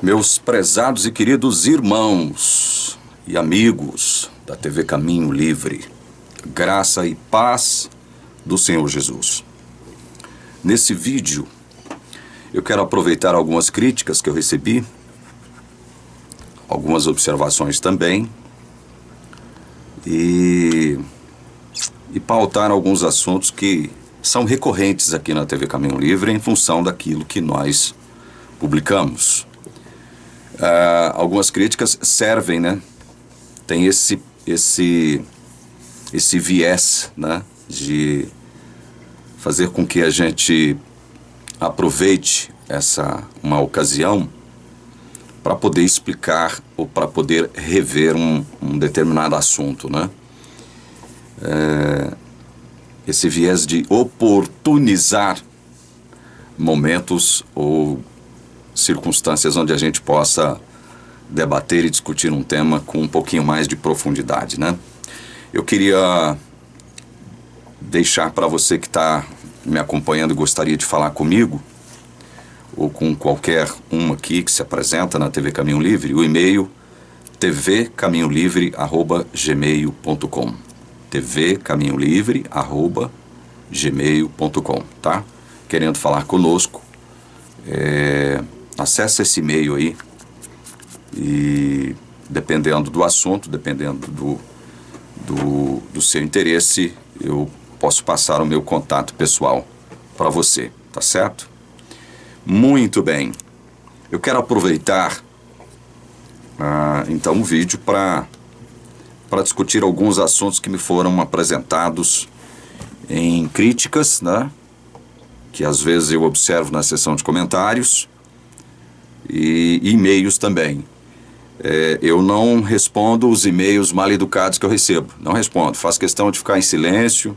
Meus prezados e queridos irmãos e amigos da TV Caminho Livre, graça e paz do Senhor Jesus. Nesse vídeo, eu quero aproveitar algumas críticas que eu recebi, algumas observações também, e pautar alguns assuntos que são recorrentes aqui na TV Caminho Livre em função daquilo que nós publicamos. Algumas críticas servem, né? Tem esse viés, né? De fazer com que a gente aproveite uma ocasião para poder explicar ou para poder rever um determinado assunto, né? Esse viés de oportunizar momentos ou circunstâncias onde a gente possa debater e discutir um tema com um pouquinho mais de profundidade, né? Eu queria deixar para você que está me acompanhando e gostaria de falar comigo, ou com qualquer um aqui que se apresenta na TV Caminho Livre, o e-mail tvcaminholivre@gmail.com tvcaminholivre@gmail.com, tá? Querendo falar conosco, acesse esse e-mail aí e, dependendo do assunto, dependendo do seu interesse, eu posso passar o meu contato pessoal para você, tá certo? Muito bem. Eu quero aproveitar então o vídeo para discutir alguns assuntos que me foram apresentados em críticas, né? Que às vezes eu observo na seção de comentários e e-mails também. Eu não respondo os e-mails mal educados que eu recebo, não respondo, faço questão de ficar em silêncio,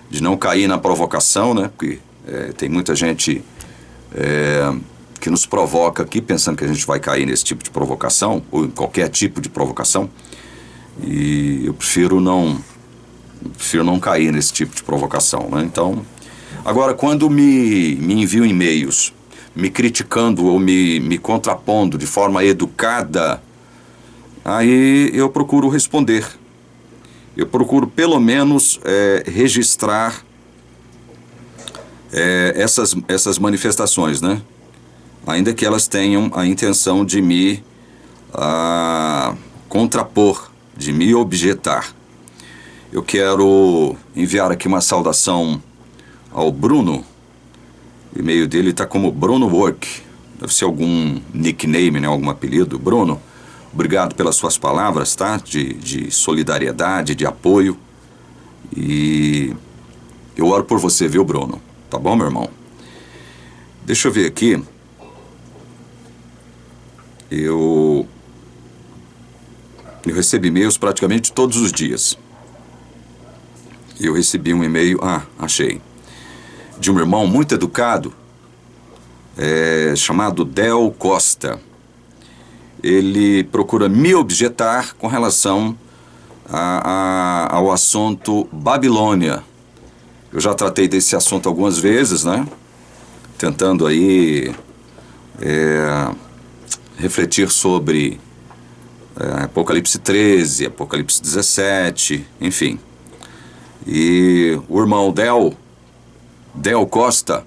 de não cair na provocação, né? Porque tem muita gente que nos provoca aqui pensando que a gente vai cair nesse tipo de provocação ou em qualquer tipo de provocação, e eu prefiro não cair nesse tipo de provocação, né? Então, agora, quando me enviam e-mails me criticando ou me contrapondo de forma educada, aí eu procuro responder. Eu procuro pelo menos registrar essas manifestações, né? Ainda que elas tenham a intenção de me contrapor, de me objetar. Eu quero enviar aqui uma saudação ao Bruno. O e-mail dele está como Bruno Work. Deve ser algum nickname, né? Algum apelido. Bruno, obrigado pelas suas palavras, tá? De solidariedade, de apoio. E eu oro por você, viu, Bruno? Tá bom, meu irmão? Deixa eu ver aqui. Eu recebo e-mails praticamente todos os dias. Eu recebi um e-mail, achei, de um irmão muito educado, chamado Del Costa. Ele procura me objetar com relação ao assunto Babilônia. Eu já tratei desse assunto algumas vezes, né? Tentando aí refletir sobre Apocalipse 13, Apocalipse 17, enfim. E o irmão Del Costa,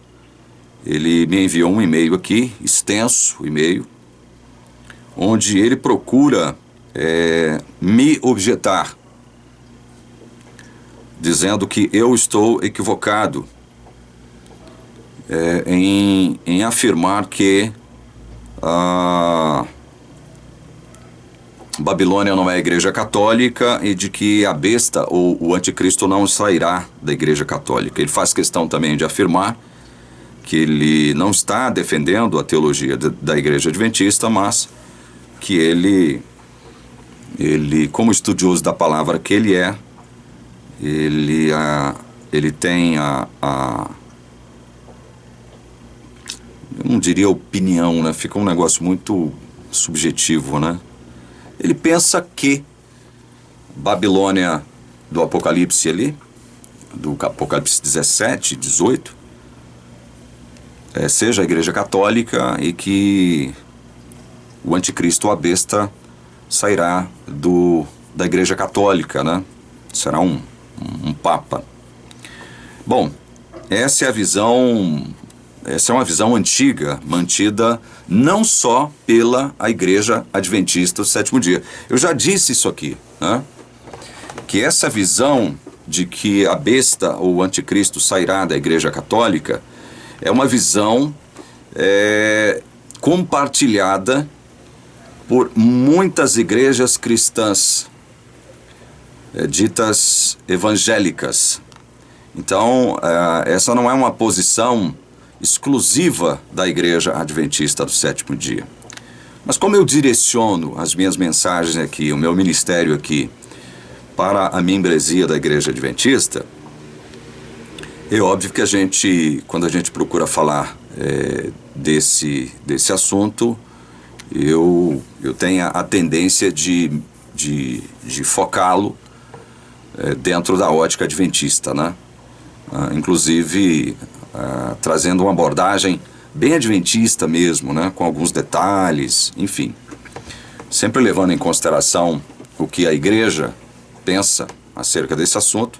ele me enviou um e-mail aqui, extenso e-mail, onde ele procura me objetar, dizendo que eu estou equivocado em afirmar que Babilônia não é a igreja católica e de que a besta ou o anticristo não sairá da igreja católica. Ele faz questão também de afirmar que ele não está defendendo a teologia da igreja adventista, mas que ele, como estudioso da palavra que ele é, ele tem eu não diria opinião, né? Fica um negócio muito subjetivo, né? Ele pensa que Babilônia do Apocalipse ali, do Apocalipse 17, 18, seja a igreja católica e que o anticristo, a besta, sairá da Igreja Católica, né? Será um papa. Bom, essa é uma visão antiga, mantida não só pela a Igreja Adventista do Sétimo Dia. Eu já disse isso aqui, né? Que essa visão de que a besta ou o anticristo sairá da Igreja Católica é uma visão compartilhada por muitas igrejas cristãs, ditas evangélicas. Então, essa não é uma posição exclusiva da Igreja Adventista do Sétimo Dia. Mas como eu direciono as minhas mensagens aqui, o meu ministério aqui, para a membresia da Igreja Adventista, é óbvio que quando a gente procura falar desse assunto, eu tenho a tendência de focá-lo dentro da ótica adventista, né? Inclusive trazendo uma abordagem bem adventista mesmo, né? Com alguns detalhes, enfim. Sempre levando em consideração o que a igreja pensa acerca desse assunto,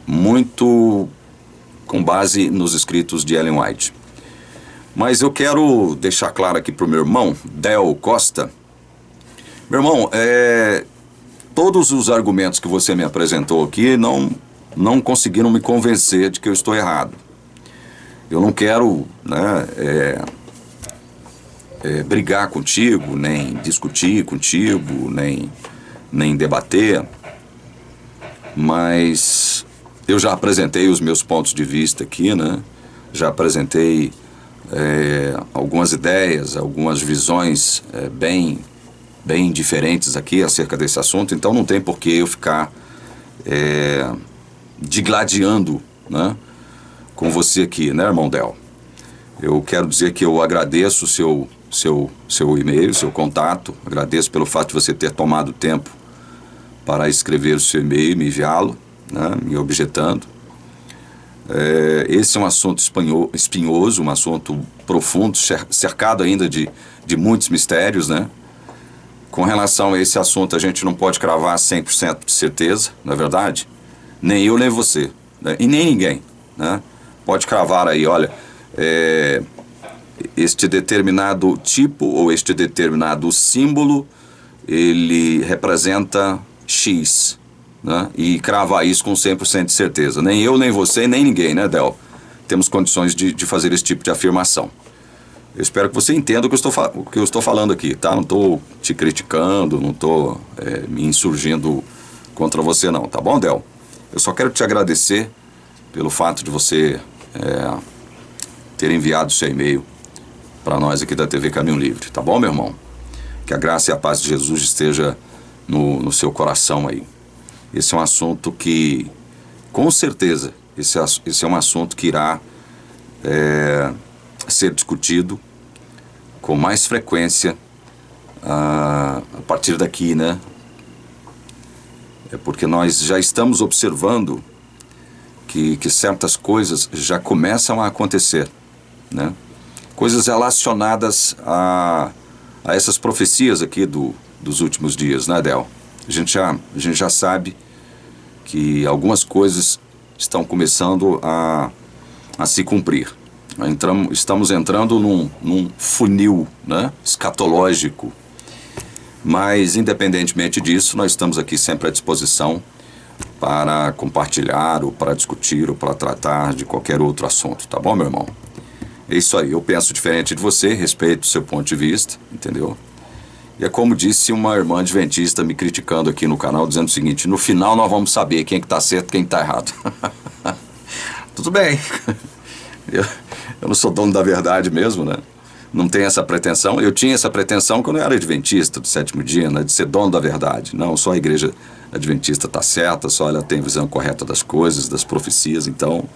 muito com base nos escritos de Ellen White. Mas eu quero deixar claro aqui para o meu irmão, Del Costa. Meu irmão, todos os argumentos que você me apresentou aqui não conseguiram me convencer de que eu estou errado. Eu não quero, né, brigar contigo, nem discutir contigo, nem debater, mas eu já apresentei os meus pontos de vista aqui, né? Já apresentei algumas ideias, algumas visões bem diferentes aqui acerca desse assunto, então não tem por que eu ficar digladiando, né, com você aqui, né, irmão Del? Eu quero dizer que eu agradeço o seu e-mail, seu contato, agradeço pelo fato de você ter tomado tempo para escrever o seu e-mail e me enviá-lo, né, me objetando. Esse é um assunto espinhoso, um assunto profundo, cercado ainda de muitos mistérios, né? Com relação a esse assunto, a gente não pode cravar 100% de certeza, não é verdade? Nem eu, nem você, né? E nem ninguém, né? Pode cravar aí, olha, este determinado tipo ou este determinado símbolo, ele representa X, né? E cravar isso com 100% de certeza. Nem eu, nem você, nem ninguém, né, Del? Temos condições de fazer esse tipo de afirmação. Eu espero que você entenda o que eu estou falando aqui, tá? Não estou te criticando, não estou me insurgindo contra você não, tá bom, Del? Eu só quero te agradecer pelo fato de você ter enviado seu e-mail para nós aqui da TV Caminho Livre, tá bom, meu irmão? Que a graça e a paz de Jesus esteja no seu coração aí. Esse é um assunto que, com certeza, esse é um assunto que irá ser discutido com mais frequência a partir daqui, né? Porque nós já estamos observando que certas coisas já começam a acontecer, né? Coisas relacionadas a essas profecias aqui dos últimos dias, né, Del? A gente já sabe que algumas coisas estão começando a se cumprir. Estamos entrando num funil, né, escatológico. Mas, independentemente disso, nós estamos aqui sempre à disposição para compartilhar, ou para discutir, ou para tratar de qualquer outro assunto, tá bom, meu irmão? É isso aí, eu penso diferente de você, respeito o seu ponto de vista, entendeu? E é como disse uma irmã adventista me criticando aqui no canal, dizendo o seguinte: no final nós vamos saber quem que tá certo e quem que tá errado. Tudo bem. Eu não sou dono da verdade mesmo, né? Não tenho essa pretensão. Eu tinha essa pretensão quando eu era adventista do sétimo dia, né? De ser dono da verdade. Não, só a igreja adventista está certa, só ela tem a visão correta das coisas, das profecias. Então,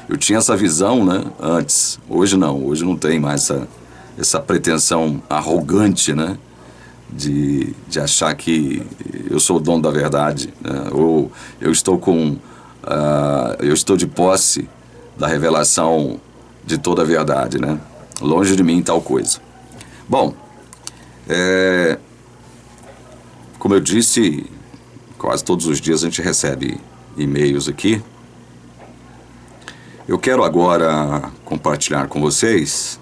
eu tinha essa visão, né? Antes. Hoje não. Hoje não tem mais essa pretensão arrogante, né? De achar que eu sou o dono da verdade, né? Ou eu estou de posse da revelação de toda a verdade, né? Longe de mim tal coisa. Bom, Como eu disse, quase todos os dias a gente recebe e-mails aqui. Eu quero agora compartilhar com vocês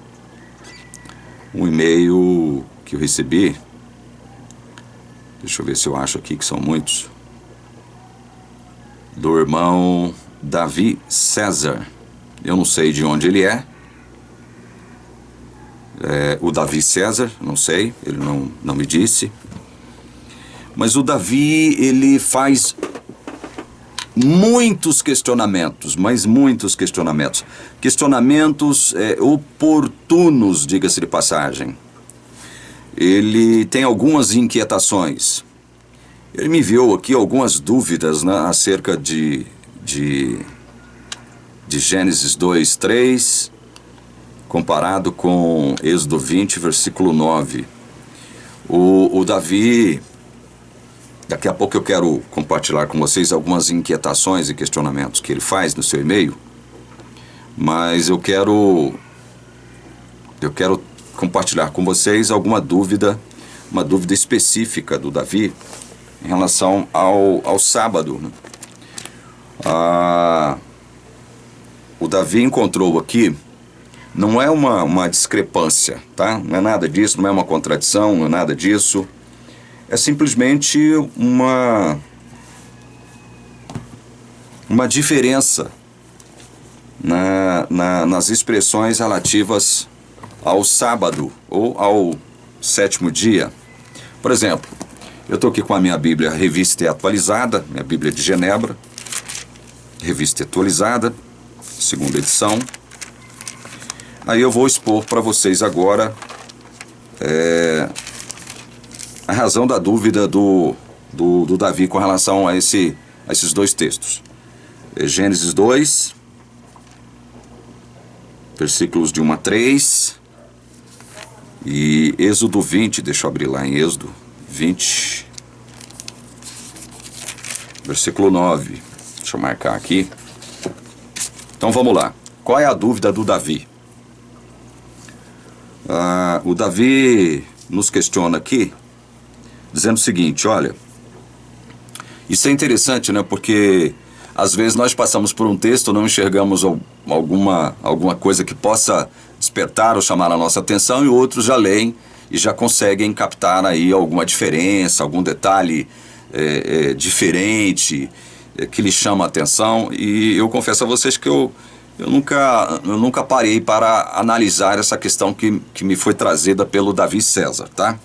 um e-mail que eu recebi. Deixa eu ver se eu acho aqui, que são muitos. Do irmão Davi César. Eu não sei de onde ele é. O Davi César, não sei, ele não me disse. Mas o Davi, ele faz muitos questionamentos, mas muitos questionamentos. Questionamentos oportunos, diga-se de passagem. Ele tem algumas inquietações. Ele me enviou aqui algumas dúvidas, né, acerca de Gênesis 2, 3, comparado com Êxodo 20, versículo 9. O Davi, daqui a pouco eu quero compartilhar com vocês algumas inquietações e questionamentos que ele faz no seu e-mail, mas eu quero compartilhar com vocês uma dúvida específica do Davi em relação ao sábado, né? O Davi encontrou aqui, não é uma discrepância, tá? Não é nada disso, não é uma contradição, não é nada disso. É simplesmente uma diferença nas expressões relativas ao sábado ou ao sétimo dia. Por exemplo, eu estou aqui com a minha Bíblia Revista e Atualizada, minha Bíblia de Genebra, Revista Atualizada, segunda edição. Aí eu vou expor para vocês agora a razão da dúvida do Davi com relação a esses dois textos. Gênesis 2, versículos de 1 a 3, e Êxodo 20, deixa eu abrir lá em Êxodo 20, versículo 9. Deixa eu marcar aqui. Então vamos lá. Qual é a dúvida do Davi? O Davi nos questiona aqui, dizendo o seguinte: olha, isso é interessante, né? Porque às vezes nós passamos por um texto, não enxergamos alguma coisa que possa despertar ou chamar a nossa atenção, e outros já leem e já conseguem captar aí alguma diferença, algum detalhe diferente que lhe chama a atenção. E eu confesso a vocês que eu nunca parei para analisar essa questão que me foi trazida pelo Davi César, tá?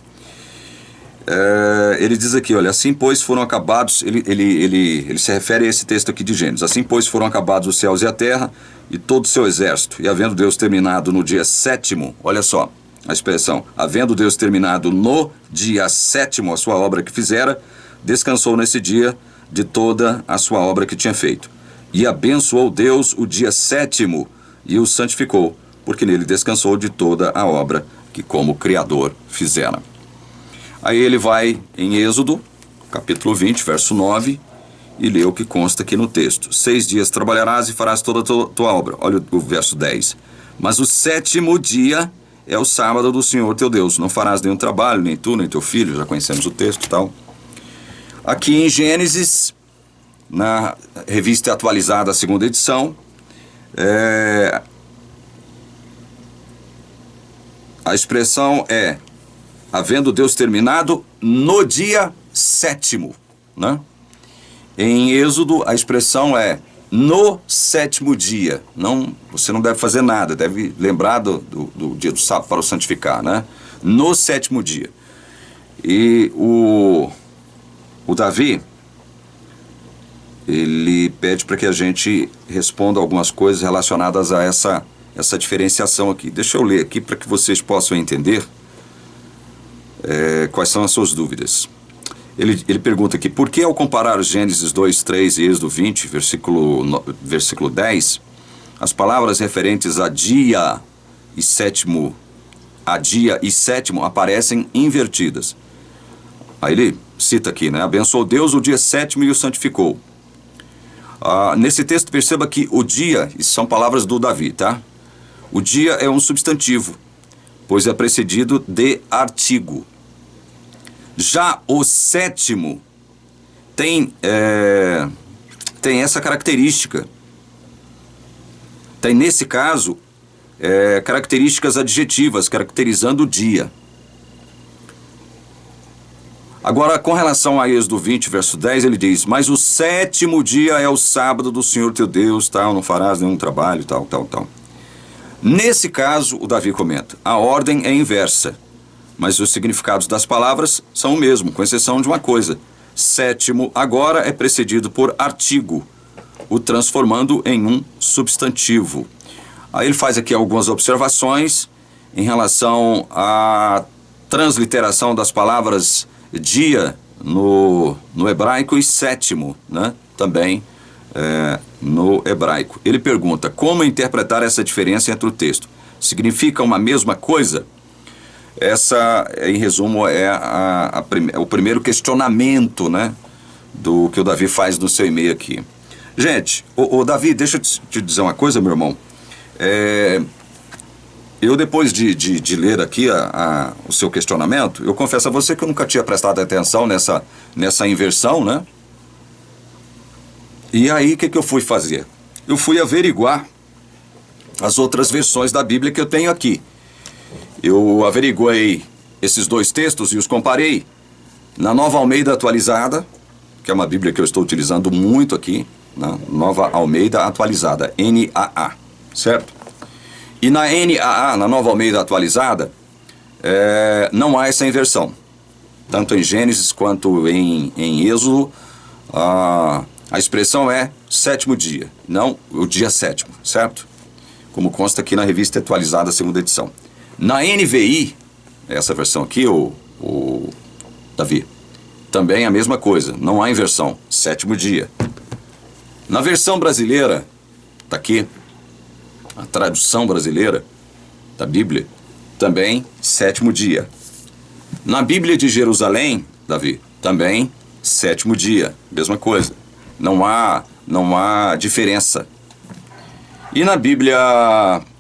Ele diz aqui, olha, assim pois foram acabados, ele se refere a esse texto aqui de Gênesis: assim pois foram acabados os céus e a terra e todo o seu exército, e havendo Deus terminado no dia sétimo, olha só a expressão, havendo Deus terminado no dia sétimo a sua obra que fizera, descansou nesse dia de toda a sua obra que tinha feito. E abençoou Deus o dia sétimo e o santificou, porque nele descansou de toda a obra que como Criador fizera. Aí ele vai em Êxodo, capítulo 20, verso 9, e lê o que consta aqui no texto: 6 dias trabalharás e farás toda a tua obra. Olha o verso 10. Mas o sétimo dia é o sábado do Senhor teu Deus. Não farás nenhum trabalho, nem tu, nem teu filho. Já conhecemos o texto e tal. Aqui em Gênesis, na Revista Atualizada, segunda edição, a expressão é: havendo Deus terminado no dia sétimo, né? Em Êxodo, a expressão é no sétimo dia. Você não deve fazer nada, deve lembrar do dia do sábado para o santificar, né? No sétimo dia. E o Davi, ele pede para que a gente responda algumas coisas relacionadas a essa diferenciação aqui. Deixa eu ler aqui para que vocês possam entender quais são as suas dúvidas. Ele pergunta aqui: por que ao comparar os Gênesis 2, 3 e Êxodo 20, versículo 10, as palavras referentes a dia e sétimo aparecem invertidas? Aí ele cita aqui, né? Abençoou Deus o dia sétimo e o santificou. Nesse texto, perceba que o dia, isso são palavras do Davi, tá? O dia é um substantivo, pois é precedido de artigo. Já o sétimo tem essa característica. Tem, nesse caso, características adjetivas, caracterizando o dia. Agora, com relação a Êxodo 20, verso 10, ele diz: mas o sétimo dia é o sábado do Senhor teu Deus, tal, não farás nenhum trabalho, tal, tal, tal. Nesse caso, o Davi comenta, a ordem é inversa, mas os significados das palavras são o mesmo, com exceção de uma coisa. Sétimo agora é precedido por artigo, o transformando em um substantivo. Aí ele faz aqui algumas observações em relação à transliteração das palavras dia no hebraico e sétimo, né, também no hebraico. Ele pergunta como interpretar essa diferença entre o texto. Significa uma mesma coisa? Essa, em resumo, é o primeiro questionamento, né, do que o Davi faz no seu e-mail aqui. Gente, Davi, deixa eu te dizer uma coisa, meu irmão. Eu, depois de ler aqui o seu questionamento, eu confesso a você que eu nunca tinha prestado atenção nessa inversão, né? E aí, o que eu fui fazer? Eu fui averiguar as outras versões da Bíblia que eu tenho aqui. Eu averiguei esses dois textos e os comparei na Nova Almeida Atualizada, que é uma Bíblia que eu estou utilizando muito aqui, na Nova Almeida Atualizada, NAA, certo? E na NAA, na Nova Almeida Atualizada, não há essa inversão. Tanto em Gênesis quanto em Êxodo, a expressão é sétimo dia, não o dia sétimo, certo? Como consta aqui na Revista Atualizada, segunda edição. Na NVI, essa versão aqui, o Davi, também a mesma coisa, não há inversão, sétimo dia. Na versão brasileira, está aqui, a tradução brasileira da Bíblia, também sétimo dia. Na Bíblia de Jerusalém, Davi, também sétimo dia, mesma coisa. Não há diferença. E na Bíblia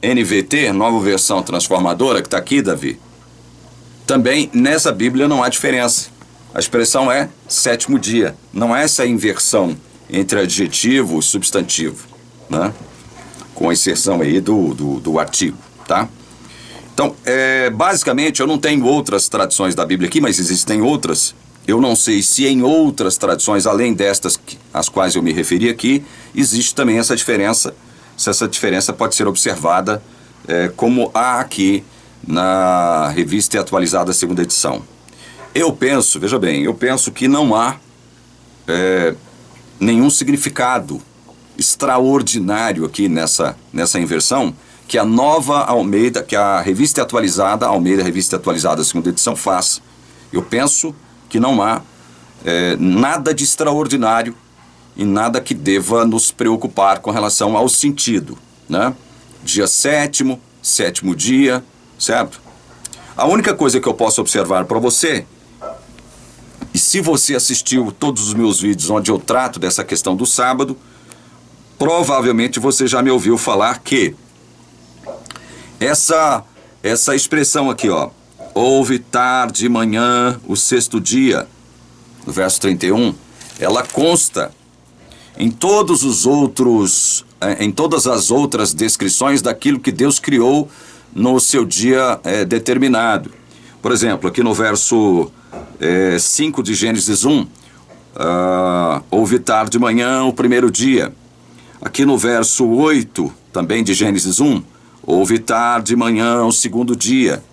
NVT, Nova Versão Transformadora, que está aqui, Davi, também nessa Bíblia não há diferença. A expressão é sétimo dia. Não há essa inversão entre adjetivo e substantivo, né? Com a inserção aí do artigo, tá? Então, basicamente, eu não tenho outras traduções da Bíblia aqui, mas existem outras. Eu não sei se em outras traduções, além destas às quais eu me referi aqui, existe também essa diferença, se essa diferença pode ser observada como há aqui na Revista Atualizada, segunda edição. Eu penso, veja bem, eu penso que não há nenhum significado extraordinário aqui nessa inversão que a Nova Almeida, que a Revista Atualizada, Almeida Revista Atualizada, segunda edição, faz. Eu penso que não há nada de extraordinário e nada que deva nos preocupar com relação ao sentido, né? Dia sétimo, sétimo dia, certo? A única coisa que eu posso observar para você, e se você assistiu todos os meus vídeos onde eu trato dessa questão do sábado, provavelmente você já me ouviu falar que essa expressão aqui, ó, houve tarde e manhã o sexto dia, no verso 31, ela consta em todas as outras descrições daquilo que Deus criou no seu dia determinado. Por exemplo, aqui no verso 5 de Gênesis 1, houve tarde e manhã o primeiro dia. Aqui no verso 8, também de Gênesis 1, houve tarde e manhã o segundo dia.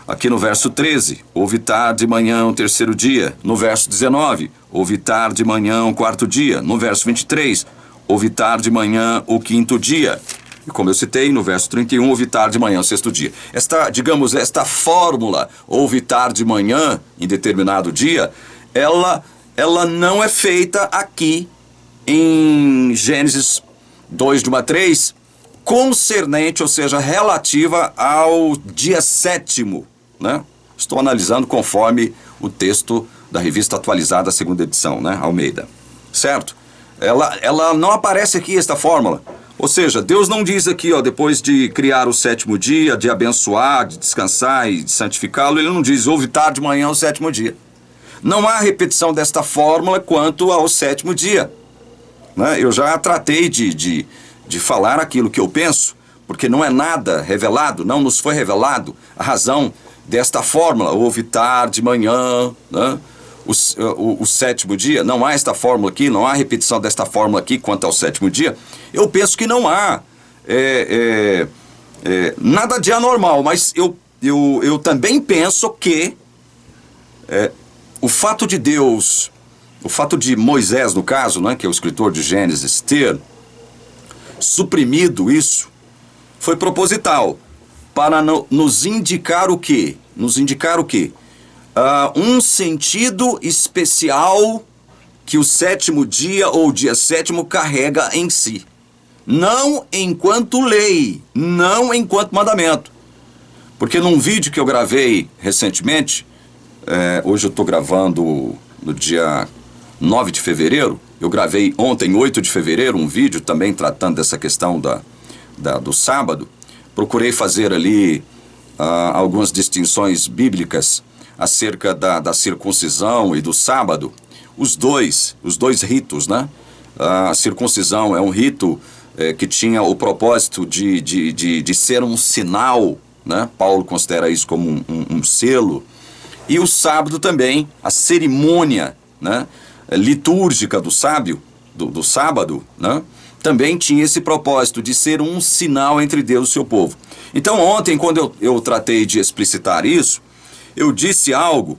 Aqui no verso 13, houve tarde e manhã o terceiro dia. No verso 19, houve tarde e manhã o quarto dia. No verso 23, houve tarde e manhã o quinto dia. E como eu citei, no verso 31, houve tarde e manhã o sexto dia. Esta fórmula, houve tarde e manhã em determinado dia, ela não é feita aqui em Gênesis 2, de 1 a 3, concernente, ou seja, relativa ao dia sétimo, né? Estou analisando conforme o texto da Revista Atualizada, segunda edição, né? Almeida. Certo? Ela não aparece aqui, esta fórmula. Ou seja, Deus não diz aqui, ó, depois de criar o sétimo dia, de abençoar, de descansar e de santificá-lo, ele não diz, houve tarde de manhã o sétimo dia. Não há repetição desta fórmula quanto ao sétimo dia. Né? Eu já tratei de falar aquilo que eu penso, porque não é nada revelado, não nos foi revelado a razão desta fórmula. Houve tarde, manhã, né? O sétimo dia, não há esta fórmula aqui, não há repetição desta fórmula aqui quanto ao sétimo dia. Eu penso que não há nada de anormal, mas eu também penso que o fato de Deus, o fato de Moisés, no caso, né, que é o escritor de Gênesis, ter suprimido isso, foi proposital, para nos indicar o quê? Nos indicar o quê? Um sentido especial que o sétimo dia ou o dia sétimo carrega em si. Não enquanto lei, não enquanto mandamento. Porque num vídeo que eu gravei recentemente, hoje eu estou gravando no dia 9 de fevereiro, eu gravei ontem, 8 de fevereiro, um vídeo também tratando dessa questão do sábado. Procurei fazer ali algumas distinções bíblicas acerca da circuncisão e do sábado, os dois ritos, né? A circuncisão é um rito que tinha o propósito de ser um sinal, né? Paulo considera isso como um selo. E o sábado também, a cerimônia, né, litúrgica do sábado, né, também tinha esse propósito de ser um sinal entre Deus e o seu povo. Então ontem, quando eu tratei de explicitar isso, eu disse algo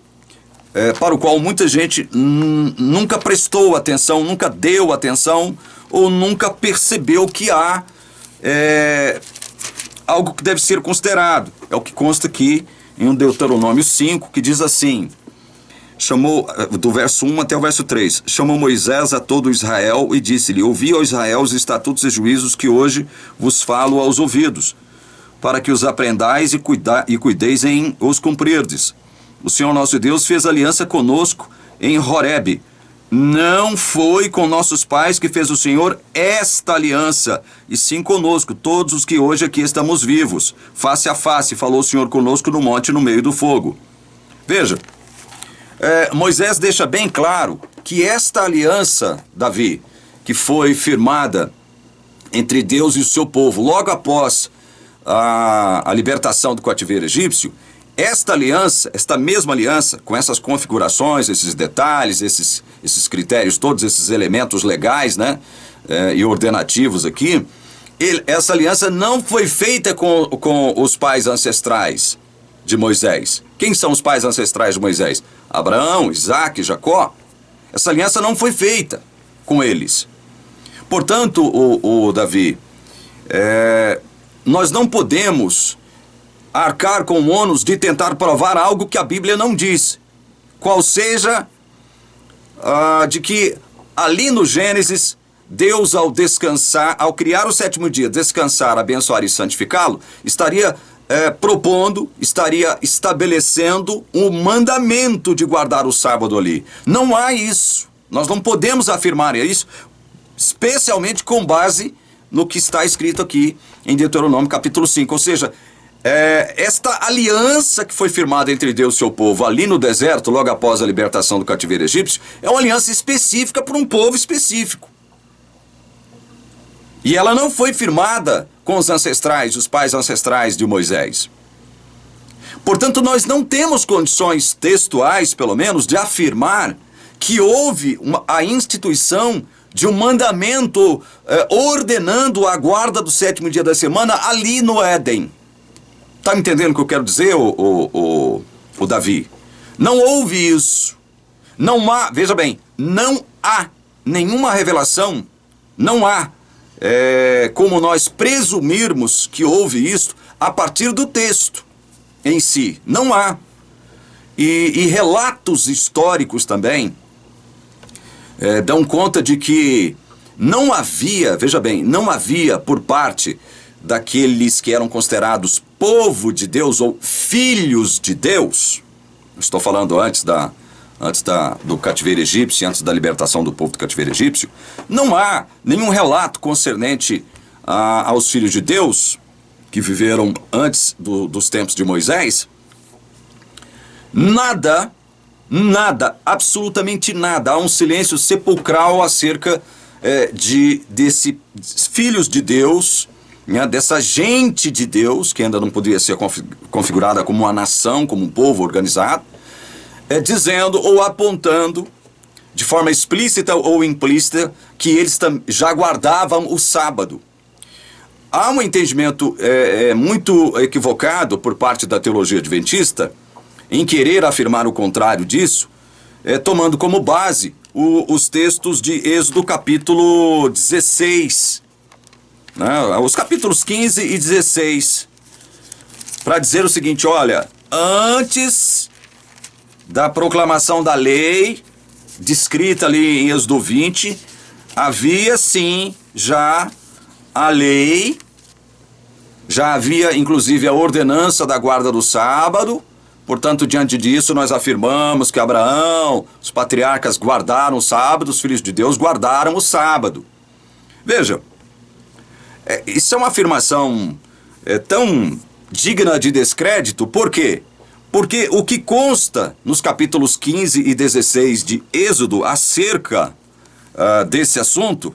para o qual muita gente nunca prestou atenção, nunca deu atenção ou nunca percebeu que há algo que deve ser considerado. É o que consta aqui em Deuteronômio 5, que diz assim, do verso 1 até o verso 3, chamou Moisés a todo Israel e disse-lhe, ouvi, ó Israel, os estatutos e juízos que hoje vos falo aos ouvidos, para que os aprendais e cuideis em os cumprirdes. O Senhor nosso Deus fez aliança conosco em Horebe. Não foi com nossos pais que fez o Senhor esta aliança, e sim conosco, todos os que hoje aqui estamos vivos. Face a face falou o Senhor conosco no monte no meio do fogo. Veja, Moisés deixa bem claro que esta aliança, Davi, que foi firmada entre Deus e o seu povo, logo após a libertação do cativeiro egípcio, esta aliança, esta mesma aliança, com essas configurações, esses detalhes, esses critérios, todos esses elementos legais, né, e ordenativos aqui, essa aliança não foi feita com os pais ancestrais de Moisés. Quem são os pais ancestrais de Moisés? Abraão, Isaac, Jacó. Essa aliança não foi feita com eles. Portanto, Davi, nós não podemos arcar com o ônus de tentar provar algo que a Bíblia não diz. Qual seja de que ali no Gênesis, Deus ao descansar, ao criar o sétimo dia, descansar, abençoar e santificá-lo, estaria propondo, estaria estabelecendo um mandamento de guardar o sábado ali. Não há isso. Nós não podemos afirmar isso, especialmente com base no que está escrito aqui em Deuteronômio capítulo 5. Ou seja, esta aliança que foi firmada entre Deus e seu povo ali no deserto, logo após a libertação do cativeiro egípcio, é uma aliança específica para um povo específico. E ela não foi firmada com os ancestrais, os pais ancestrais de Moisés. Portanto, nós não temos condições textuais, pelo menos, de afirmar que houve a instituição de um mandamento ordenando a guarda do sétimo dia da semana ali no Éden. Está entendendo o que eu quero dizer, o Davi? Não houve isso. Não há, veja bem, não há nenhuma revelação, não há como nós presumirmos que houve isso a partir do texto em si. Não há. E relatos históricos também dão conta de que não havia, veja bem, não havia por parte daqueles que eram considerados povo de Deus ou filhos de Deus, estou falando antes do cativeiro egípcio, antes da libertação do povo do cativeiro egípcio, não há nenhum relato concernente aos filhos de Deus que viveram antes dos tempos de Moisés, nada Nada, absolutamente nada. Há um silêncio sepulcral acerca desses filhos de Deus, né, dessa gente de Deus, que ainda não podia ser configurada como uma nação, como um povo organizado, dizendo ou apontando, de forma explícita ou implícita, que eles já guardavam o sábado. Há um entendimento muito equivocado por parte da teologia adventista em querer afirmar o contrário disso, tomando como base os textos de Êxodo capítulo 16, né, os capítulos 15 e 16, para dizer o seguinte: olha, antes da proclamação da lei, descrita ali em Êxodo 20, havia sim já a lei, já havia inclusive a ordenança da guarda do sábado. Portanto, diante disso, nós afirmamos que Abraão, os patriarcas guardaram o sábado, os filhos de Deus guardaram o sábado. Veja, isso é uma afirmação tão digna de descrédito. Por quê? Porque o que consta nos capítulos 15 e 16 de Êxodo acerca desse assunto,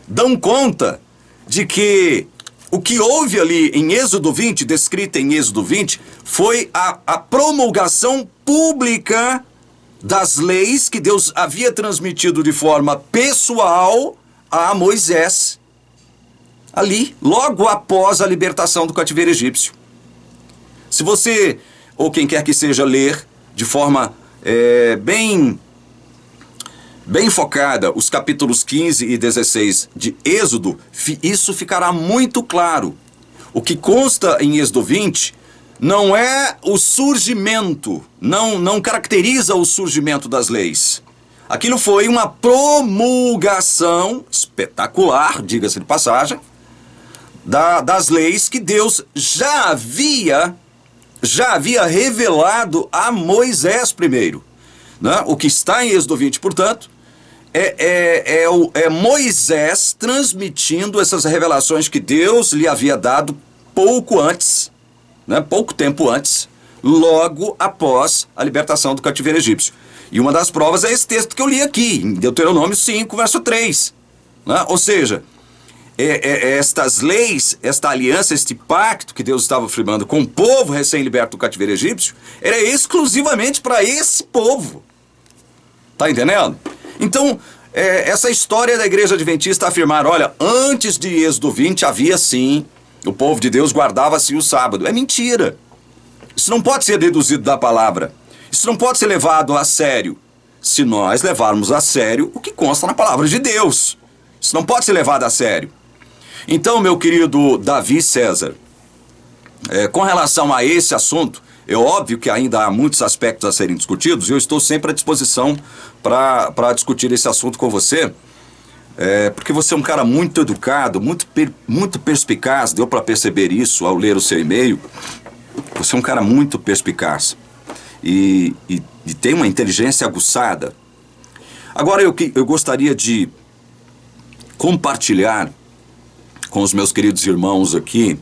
dão conta de que o que houve ali em Êxodo 20, descrita em Êxodo 20, foi a promulgação pública das leis que Deus havia transmitido de forma pessoal a Moisés, ali, logo após a libertação do cativeiro egípcio. Se você, ou quem quer que seja, ler de forma bem focada os capítulos 15 e 16 de Êxodo, isso ficará muito claro. O que consta em Êxodo 20 não é o surgimento, não caracteriza o surgimento das leis. Aquilo foi uma promulgação espetacular, diga-se de passagem, das leis que Deus já havia revelado a Moisés primeiro, né? O que está em Êxodo 20, portanto, é Moisés transmitindo essas revelações que Deus lhe havia dado pouco antes, né, pouco tempo antes, logo após a libertação do cativeiro egípcio. E uma das provas é esse texto que eu li aqui, em Deuteronômio 5, verso 3. Né? Ou seja, estas leis, esta aliança, este pacto que Deus estava firmando com o povo recém-liberto do cativeiro egípcio, era exclusivamente para esse povo. Tá entendendo? Então, essa história da igreja adventista afirmar, olha, antes de Êxodo 20 havia sim, o povo de Deus guardava sim o sábado. É mentira. Isso não pode ser deduzido da palavra. Isso não pode ser levado a sério. Se nós levarmos a sério o que consta na palavra de Deus. Isso não pode ser levado a sério. Então, meu querido Davi César, com relação a esse assunto, é óbvio que ainda há muitos aspectos a serem discutidos e eu estou sempre à disposição para discutir esse assunto com você, porque você é um cara muito educado, muito perspicaz, deu para perceber isso ao ler o seu e-mail. Você é um cara muito perspicaz e tem uma inteligência aguçada. Agora eu gostaria de compartilhar com os meus queridos irmãos aqui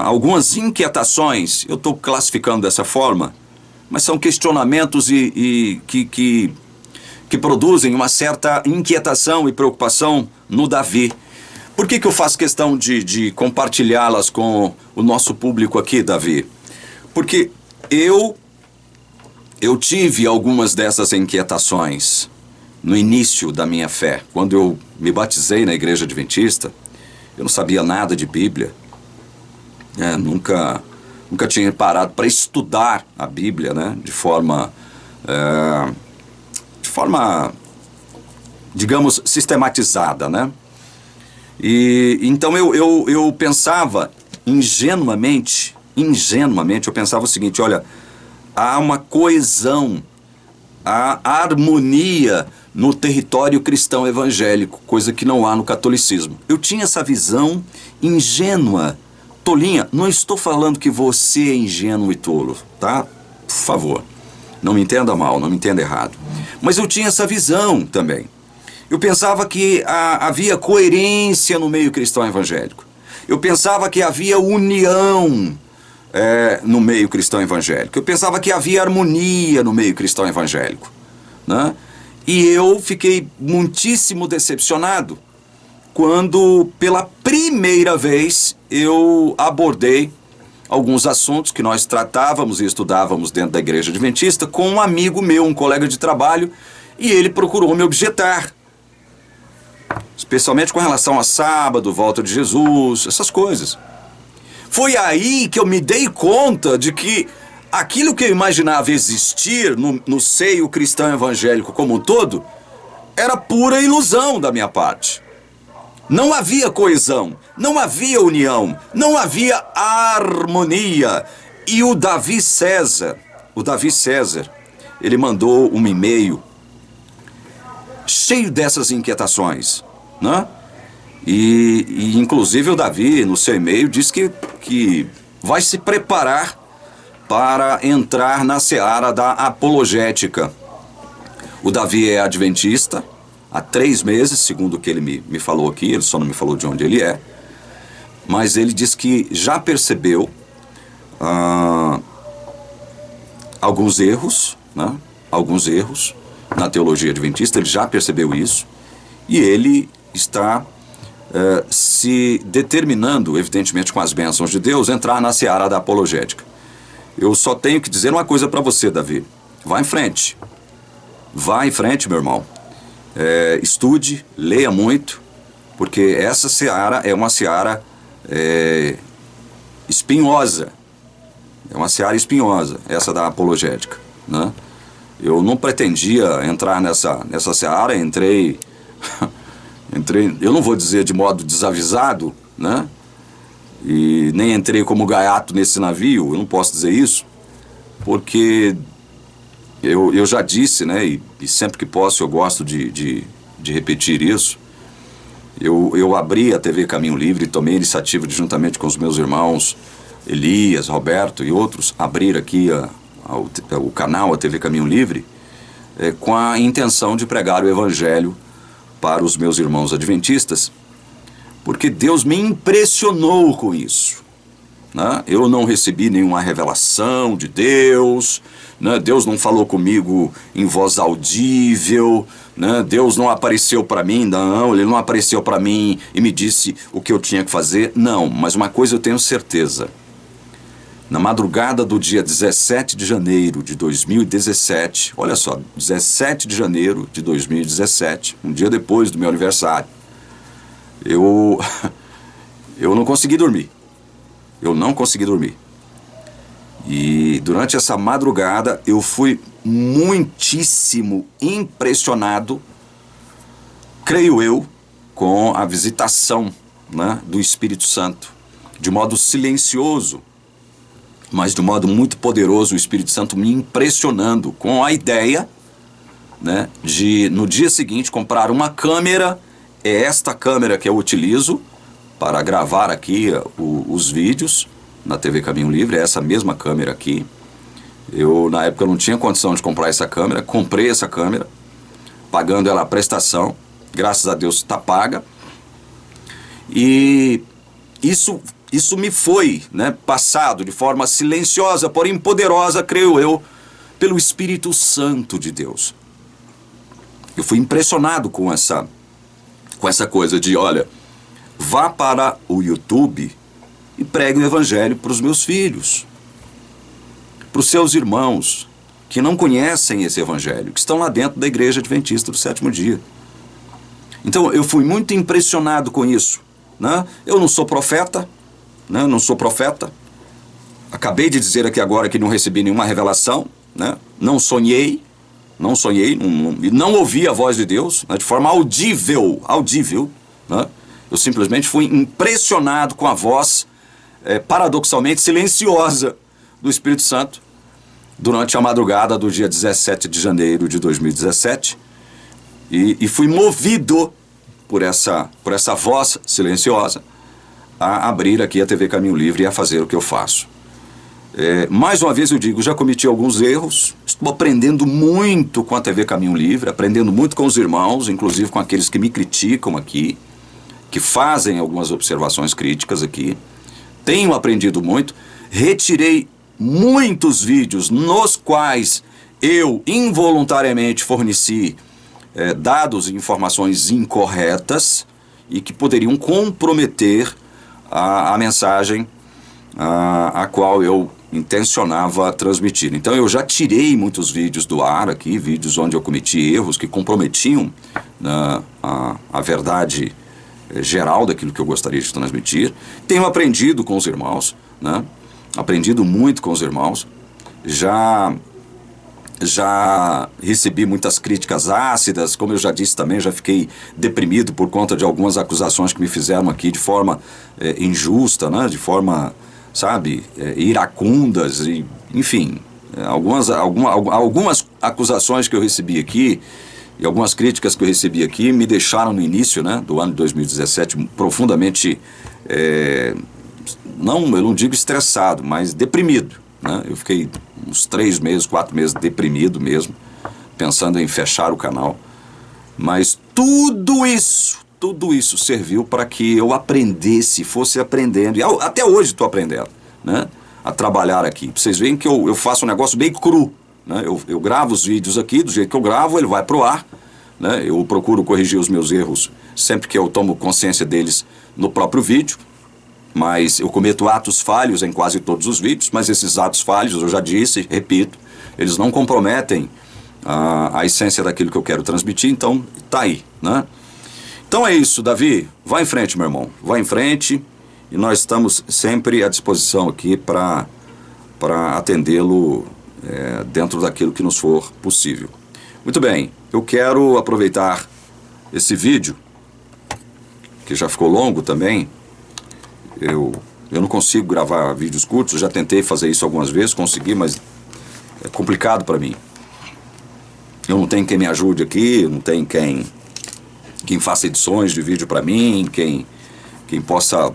algumas inquietações. Eu estou classificando dessa forma, mas são questionamentos que produzem uma certa inquietação e preocupação no Davi. Por que eu faço questão de compartilhá-las com o nosso público aqui, Davi? Porque eu tive algumas dessas inquietações no início da minha fé. Quando eu me batizei na igreja adventista, eu não sabia nada de Bíblia. Nunca tinha parado para estudar a Bíblia, né? De forma, digamos, sistematizada, né? E então eu pensava ingenuamente, eu pensava o seguinte: olha, há uma coesão, há harmonia no território cristão evangélico, coisa que não há no catolicismo. Eu tinha essa visão ingênua, tolinha. Não estou falando que você é ingênuo e tolo, tá? Por favor, não me entenda mal, não me entenda errado. Mas eu tinha essa visão também. Eu pensava que havia coerência no meio cristão evangélico. Eu pensava que havia união no meio cristão evangélico. Eu pensava que havia harmonia no meio cristão evangélico, né? E eu fiquei muitíssimo decepcionado quando, pela primeira vez, eu abordei alguns assuntos que nós tratávamos e estudávamos dentro da Igreja Adventista com um amigo meu, um colega de trabalho, e ele procurou me objetar, especialmente com relação a sábado, volta de Jesus, essas coisas. Foi aí que eu me dei conta de que aquilo que eu imaginava existir no seio cristão evangélico como um todo era pura ilusão da minha parte. Não havia coesão, não havia união, não havia harmonia. E o Davi César, ele mandou um e-mail cheio dessas inquietações, né? E inclusive o Davi, no seu e-mail, diz que vai se preparar para entrar na seara da apologética. O Davi é adventista há 3 meses, segundo o que ele me falou aqui, ele só não me falou de onde ele é, mas ele diz que já percebeu alguns erros, né? Alguns erros na teologia adventista, ele já percebeu isso, e ele está se determinando, evidentemente com as bênçãos de Deus, entrar na seara da apologética. Eu só tenho que dizer uma coisa para você, Davi. Vá em frente. Vá em frente, meu irmão. Estude, leia muito, porque essa seara é uma seara espinhosa. É uma seara espinhosa, essa da apologética, né? Eu não pretendia entrar nessa seara, entrei, eu não vou dizer de modo desavisado, né? E nem entrei como gaiato nesse navio, eu não posso dizer isso, porque eu já disse, né, e sempre que posso eu gosto de repetir isso. Eu abri a TV Caminho Livre e tomei a iniciativa de, juntamente com os meus irmãos Elias, Roberto e outros, abrir aqui o canal, a TV Caminho Livre, com a intenção de pregar o Evangelho para os meus irmãos adventistas, porque Deus me impressionou com isso, né? Eu não recebi nenhuma revelação de Deus, né? Deus não falou comigo em voz audível, né? Deus não apareceu para mim, não, Ele não apareceu para mim e me disse o que eu tinha que fazer, não, mas uma coisa eu tenho certeza. Na madrugada do dia 17 de janeiro de 2017, olha só, 17 de janeiro de 2017, um dia depois do meu aniversário, eu não consegui dormir. Eu não consegui dormir. E durante essa madrugada eu fui muitíssimo impressionado, creio eu, com a visitação, né, do Espírito Santo. De modo silencioso, mas de modo muito poderoso, o Espírito Santo me impressionando com a ideia, né, de no dia seguinte comprar uma câmera. É esta câmera que eu utilizo para gravar aqui os vídeos na TV Caminho Livre, é essa mesma câmera aqui. Na época eu não tinha condição de comprar essa câmera, comprei essa câmera, pagando ela a prestação, graças a Deus está paga. E isso me foi, né, passado de forma silenciosa, porém poderosa, creio eu, pelo Espírito Santo de Deus. Eu fui impressionado com essa coisa de, olha, vá para o YouTube e pregue o Evangelho para os meus filhos, para os seus irmãos, que não conhecem esse Evangelho, que estão lá dentro da Igreja Adventista do Sétimo Dia. Então, eu fui muito impressionado com isso, né? Eu não sou profeta, né? Eu não sou profeta. Acabei de dizer aqui agora que não recebi nenhuma revelação, né? Não sonhei, não ouvi a voz de Deus, né, de forma audível, né? Eu simplesmente fui impressionado com a voz, paradoxalmente silenciosa, do Espírito Santo, durante a madrugada do dia 17 de janeiro de 2017, e fui movido por essa voz silenciosa a abrir aqui a TV Caminho Livre e a fazer o que eu faço. Mais uma vez eu digo, já cometi alguns erros, estou aprendendo muito com a TV Caminho Livre, aprendendo muito com os irmãos, inclusive com aqueles que me criticam aqui, que fazem algumas observações críticas aqui. Tenho aprendido muito, retirei muitos vídeos nos quais eu involuntariamente forneci dados e informações incorretas e que poderiam comprometer a mensagem a qual eu intencionava transmitir. Então eu já tirei muitos vídeos do ar aqui, vídeos onde eu cometi erros que comprometiam a verdade geral daquilo que eu gostaria de transmitir. Tenho aprendido com os irmãos, né? Aprendido muito com os irmãos. Já recebi muitas críticas ácidas, como eu já disse também, já fiquei deprimido por conta de algumas acusações que me fizeram aqui de forma injusta, né? De forma, sabe, iracundas, e, enfim, algumas acusações que eu recebi aqui e algumas críticas que eu recebi aqui me deixaram no início, né, do ano de 2017 profundamente, eu não digo estressado, mas deprimido, né? Eu fiquei uns 3 meses, 4 meses deprimido mesmo, pensando em fechar o canal, mas tudo isso serviu para que eu aprendesse, fosse aprendendo, e até hoje estou aprendendo, né, a trabalhar aqui. Vocês veem que eu faço um negócio bem cru, né? Eu gravo os vídeos aqui, do jeito que eu gravo, ele vai pro ar, né? Eu procuro corrigir os meus erros sempre que eu tomo consciência deles no próprio vídeo, mas eu cometo atos falhos em quase todos os vídeos, mas esses atos falhos, eu já disse, repito, eles não comprometem a essência daquilo que eu quero transmitir, então tá aí, né? Então é isso, Davi, vai em frente, meu irmão, vai em frente, e nós estamos sempre à disposição aqui para atendê-lo dentro daquilo que nos for possível. Muito bem, eu quero aproveitar esse vídeo, que já ficou longo também. Eu não consigo gravar vídeos curtos, já tentei fazer isso algumas vezes, consegui, mas é complicado para mim. Eu não tenho quem me ajude aqui, não tenho quem faça edições de vídeo para mim, quem possa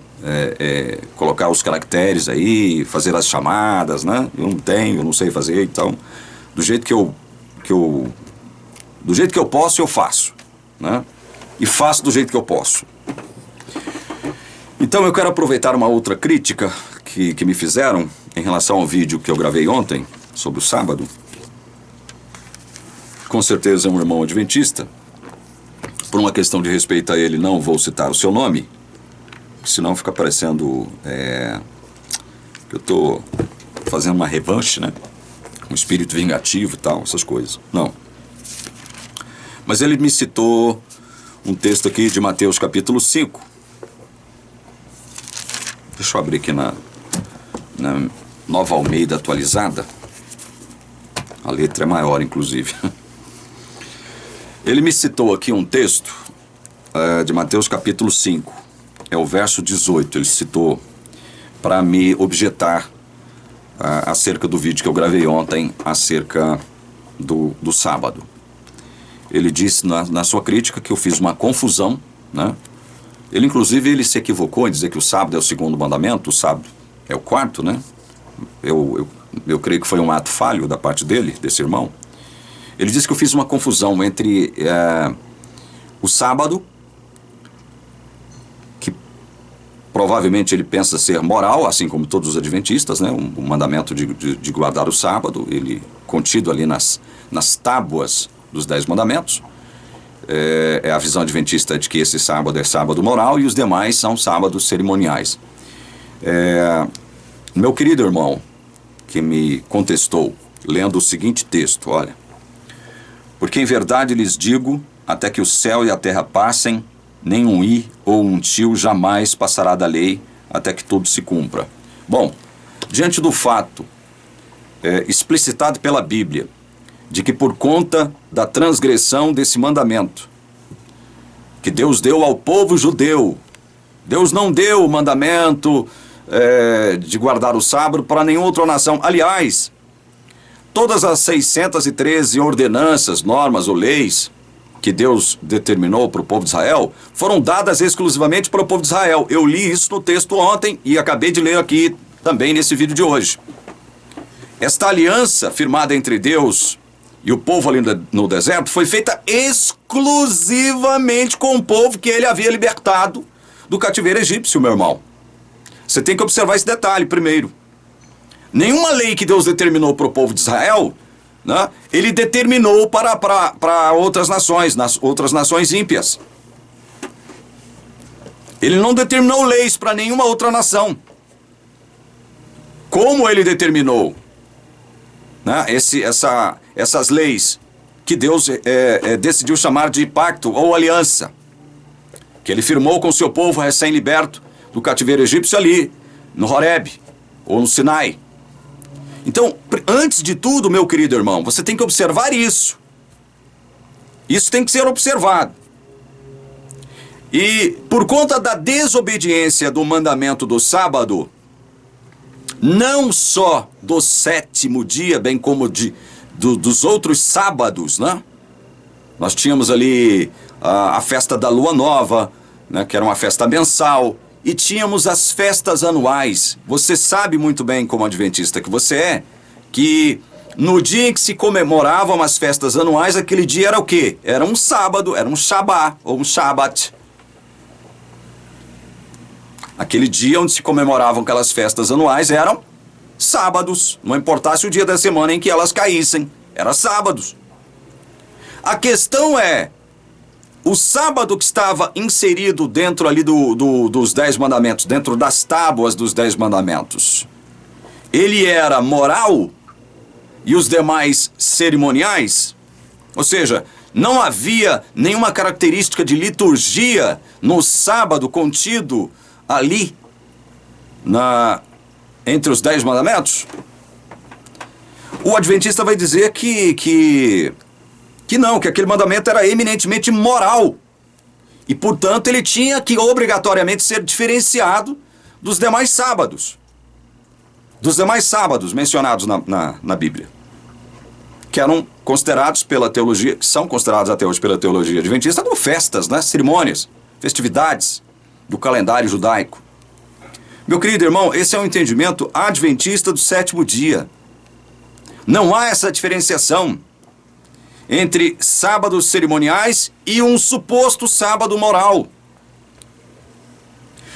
colocar os caracteres aí, fazer as chamadas, né? Eu não tenho, eu não sei fazer, então, do jeito que eu posso, eu faço, né? E faço do jeito que eu posso. Então eu quero aproveitar uma outra crítica que me fizeram em relação ao vídeo que eu gravei ontem, sobre o sábado. Com certeza é um irmão adventista. Por uma questão de respeito a ele, não vou citar o seu nome, senão fica parecendo que eu estou fazendo uma revanche, né? Um espírito vingativo e tal, essas coisas. Não. Mas ele me citou um texto aqui de Mateus capítulo 5. Deixa eu abrir aqui na Nova Almeida atualizada. A letra é maior, inclusive. Ele me citou aqui um texto de Mateus capítulo 5. É o verso 18. Ele citou para me objetar acerca do vídeo que eu gravei ontem, acerca do sábado. Ele disse na sua crítica que eu fiz uma confusão, né? Ele se equivocou em dizer que o sábado é o 2º mandamento, o sábado é o 4º, né? Eu creio que foi um ato falho da parte dele, desse irmão. Ele disse que eu fiz uma confusão entre o sábado, que provavelmente ele pensa ser moral, assim como todos os adventistas, né? O mandamento de guardar o sábado, ele contido ali nas tábuas dos 10 mandamentos. É a visão adventista de que esse sábado é sábado moral e os demais são sábados cerimoniais. Meu querido irmão, que me contestou, lendo o seguinte texto, olha: porque em verdade lhes digo, até que o céu e a terra passem, nem um i ou um tio jamais passará da lei, até que tudo se cumpra. Bom, diante do fato explicitado pela Bíblia, de que por conta da transgressão desse mandamento que Deus deu ao povo judeu, Deus não deu o mandamento de guardar o sábado para nenhuma outra nação. Aliás, todas as 613 ordenanças, normas ou leis que Deus determinou para o povo de Israel foram dadas exclusivamente para o povo de Israel. Eu li isso no texto ontem e acabei de ler aqui também nesse vídeo de hoje. Esta aliança firmada entre Deus e o povo ali no deserto foi feita exclusivamente com o povo que ele havia libertado do cativeiro egípcio, meu irmão. Você tem que observar esse detalhe primeiro. Nenhuma lei que Deus determinou para o povo de Israel, né, ele determinou para outras nações ímpias. Ele não determinou leis para nenhuma outra nação. Como ele determinou, né, essas leis que Deus decidiu chamar de pacto ou aliança, que ele firmou com o seu povo recém-liberto do cativeiro egípcio ali, no Horeb, ou no Sinai. Então, antes de tudo, meu querido irmão, você tem que observar isso. Isso tem que ser observado. E por conta da desobediência do mandamento do sábado, não só do 7º dia, bem como dos outros sábados, né? Nós tínhamos ali a festa da Lua Nova, né, que era uma festa mensal, e tínhamos as festas anuais. Você sabe muito bem, como adventista que você é, que no dia em que se comemoravam as festas anuais, aquele dia era o quê? Era um sábado, era um Shabá, ou um Shabat. Aquele dia onde se comemoravam aquelas festas anuais eram sábados, não importasse o dia da semana em que elas caíssem, eram sábados. A questão é, o sábado que estava inserido dentro ali dos 10 mandamentos, dentro das tábuas dos 10 mandamentos, ele era moral e os demais cerimoniais? Ou seja, não havia nenhuma característica de liturgia no sábado contido ali, entre os 10 mandamentos? O adventista vai dizer que não, que aquele mandamento era eminentemente moral. E, portanto, ele tinha que obrigatoriamente ser diferenciado dos demais sábados. Dos demais sábados mencionados na Bíblia. Que eram considerados pela teologia, que são considerados até hoje pela teologia adventista, como festas, né? Cerimônias, festividades do calendário judaico. Meu querido irmão, esse é um entendimento adventista do 7º dia. Não há essa diferenciação entre sábados cerimoniais e um suposto sábado moral.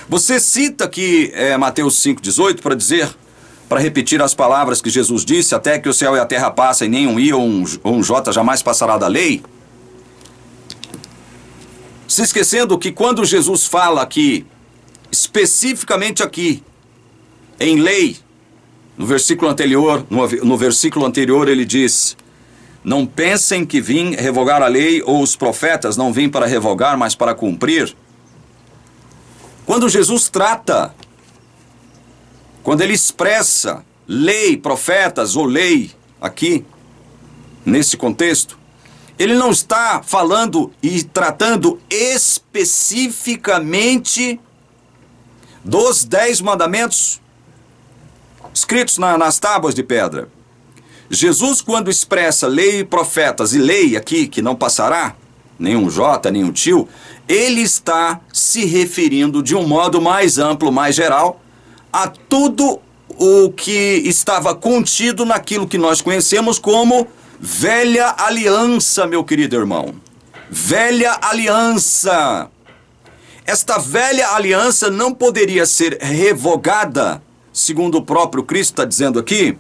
Você cita aqui Mateus 5,18 para repetir as palavras que Jesus disse, até que o céu e a terra passem, nem um i ou um j jamais passará da lei. Se esquecendo que quando Jesus fala aqui, especificamente aqui, em lei, no versículo anterior ele diz: não pensem que vim revogar a lei ou os profetas, não vim para revogar, mas para cumprir. Quando Jesus trata, quando ele expressa lei, profetas ou lei aqui, nesse contexto, ele não está falando e tratando especificamente dos 10 mandamentos escritos nas tábuas de pedra. Jesus, quando expressa lei e profetas, e lei aqui, que não passará, nenhum J, nenhum tio, ele está se referindo de um modo mais amplo, mais geral, a tudo o que estava contido naquilo que nós conhecemos como velha aliança, meu querido irmão. Velha aliança. Esta velha aliança não poderia ser revogada, segundo o próprio Cristo está dizendo aqui,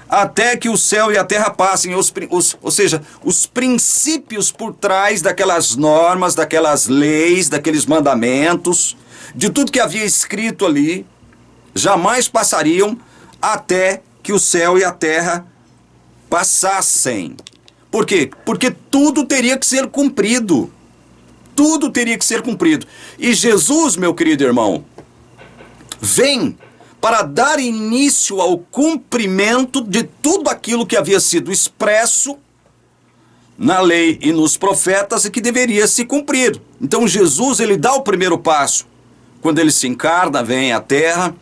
até que o céu e a terra passem, ou seja, os princípios por trás daquelas normas, daquelas leis, daqueles mandamentos, de tudo que havia escrito ali, jamais passariam até que o céu e a terra passassem. Por quê? Porque tudo teria que ser cumprido. Tudo teria que ser cumprido. E Jesus, meu querido irmão, vem para dar início ao cumprimento de tudo aquilo que havia sido expresso na lei e nos profetas e que deveria se cumprir. Então Jesus, ele dá o primeiro passo. Quando ele se encarna, vem à terra,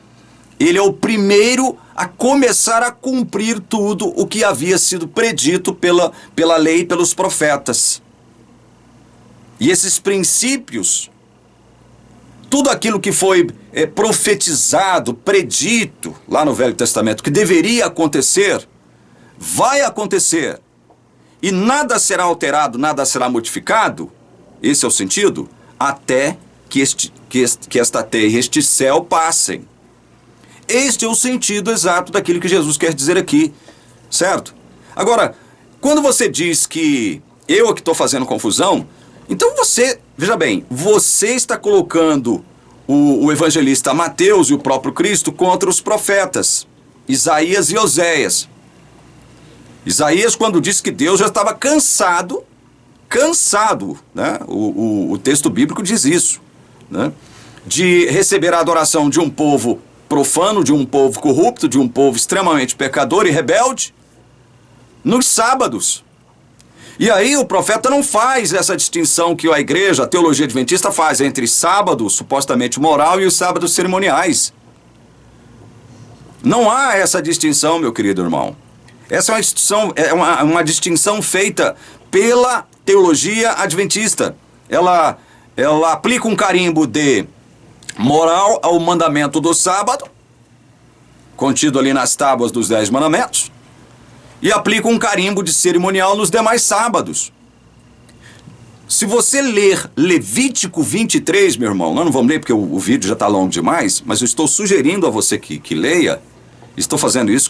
ele é o primeiro a começar a cumprir tudo o que havia sido predito pela lei e pelos profetas. E esses princípios, tudo aquilo que foi profetizado, predito lá no Velho Testamento, que deveria acontecer, vai acontecer. E nada será alterado, nada será modificado, esse é o sentido, até que esta terra e este céu passem. Este é o sentido exato daquilo que Jesus quer dizer aqui, certo? Agora, quando você diz que eu é que estou fazendo confusão, então você, veja bem, você está colocando o evangelista Mateus e o próprio Cristo contra os profetas, Isaías e Oséias. Isaías, quando disse que Deus já estava cansado, né? O texto bíblico diz isso, né? De receber a adoração de um povo profano, de um povo corrupto, de um povo extremamente pecador e rebelde, nos sábados. E aí o profeta não faz essa distinção que a igreja, a teologia adventista faz entre sábado supostamente moral e os sábados cerimoniais. Não há essa distinção, meu querido irmão. Essa é uma distinção feita pela teologia adventista. Ela aplica um carimbo de moral ao mandamento do sábado, contido ali nas tábuas dos 10 mandamentos, e aplica um carimbo de cerimonial nos demais sábados. Se você ler Levítico 23, meu irmão, nós não vamos ler porque o vídeo já está longo demais, mas eu estou sugerindo a você que leia. Estou fazendo isso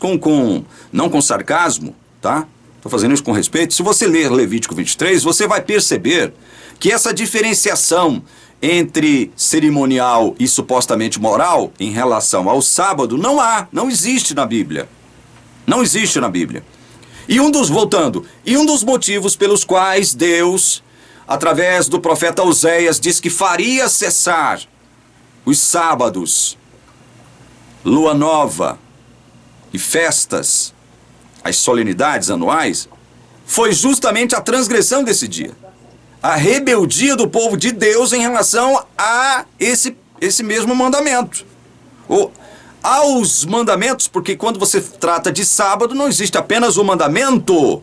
não com sarcasmo, tá? Estou fazendo isso com respeito. Se você ler Levítico 23, você vai perceber que essa diferenciação entre cerimonial e supostamente moral em relação ao sábado não existe na Bíblia. Não existe na Bíblia. E um dos motivos pelos quais Deus, através do profeta Oséias, diz que faria cessar os sábados, lua nova e festas, as solenidades anuais, foi justamente a transgressão desse dia. A rebeldia do povo de Deus em relação a esse mesmo mandamento. Aos mandamentos, porque quando você trata de sábado, não existe apenas o mandamento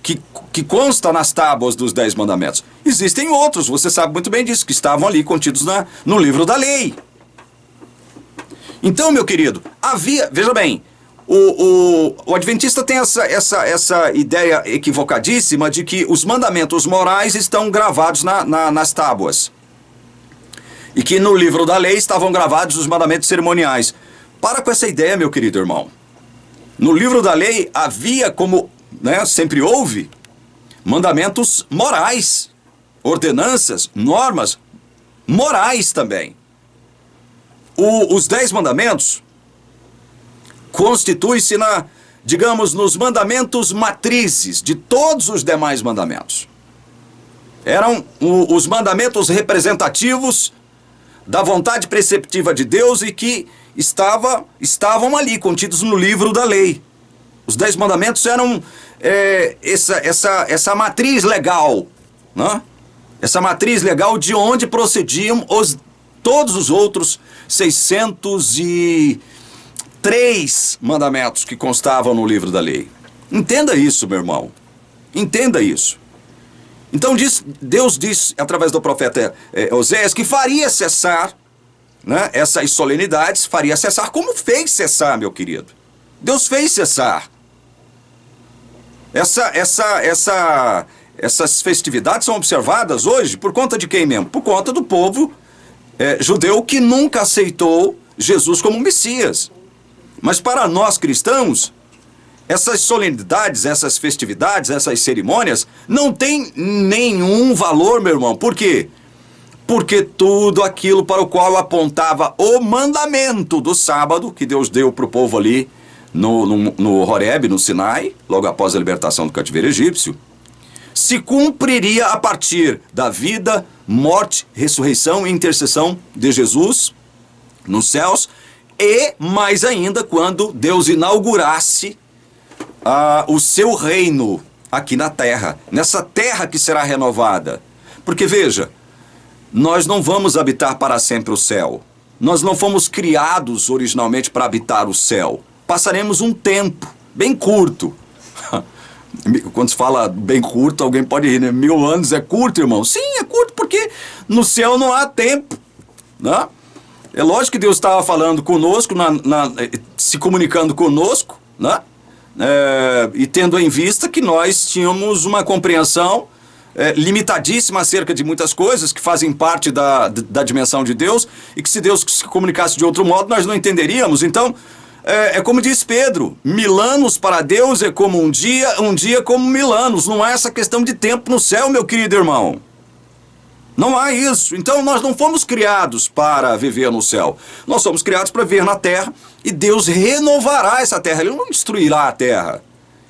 que consta nas tábuas dos 10 mandamentos. Existem outros, você sabe muito bem disso, que estavam ali contidos no livro da lei. Então, meu querido, veja bem, o adventista tem essa ideia equivocadíssima de que os mandamentos morais estão gravados nas tábuas. E que no livro da lei estavam gravados os mandamentos cerimoniais. Para com essa ideia, meu querido irmão. No livro da lei havia, como sempre houve, mandamentos morais, ordenanças, normas morais também. Os 10 mandamentos constituem-se nos mandamentos matrizes de todos os demais mandamentos. Eram os mandamentos representativos da vontade preceptiva de Deus e que estavam ali, contidos no livro da lei. Os 10 mandamentos eram essa matriz legal, né? Essa matriz legal de onde procediam todos os outros 603 mandamentos que constavam no livro da lei. Entenda isso, meu irmão. Entenda isso. Então Deus diz, através do profeta Oséias, que faria cessar, né, essas solenidades, faria cessar, como fez cessar, meu querido. Deus fez cessar. Essas festividades são observadas hoje por conta de quem mesmo? Por conta do povo judeu que nunca aceitou Jesus como Messias. Mas para nós cristãos, essas solenidades, essas festividades, essas cerimônias não têm nenhum valor, meu irmão. Por quê? Porque tudo aquilo para o qual apontava o mandamento do sábado, que Deus deu para o povo ali no Horebe, no Sinai, logo após a libertação do cativeiro egípcio, se cumpriria a partir da vida, morte, ressurreição e intercessão de Jesus nos céus, e mais ainda quando Deus inaugurasse o seu reino aqui na terra, nessa terra que será renovada. Porque veja, nós não vamos habitar para sempre o céu. Nós não fomos criados originalmente para habitar o céu. Passaremos um tempo bem curto. Quando se fala bem curto, alguém pode rir, né? 1000 anos é curto, irmão? Sim, é curto porque no céu não há tempo, né? É lógico que Deus estava falando conosco, se comunicando conosco, né? E tendo em vista que nós tínhamos uma compreensão limitadíssima acerca de muitas coisas que fazem parte da dimensão de Deus e que se Deus se comunicasse de outro modo nós não entenderíamos. Então, é como diz Pedro, 1000 anos para Deus é como um dia como 1000 anos. Não há essa questão de tempo no céu, meu querido irmão. Não há isso. Então nós não fomos criados para viver no céu. Nós somos criados para viver na terra e Deus renovará essa terra. Ele não destruirá a terra.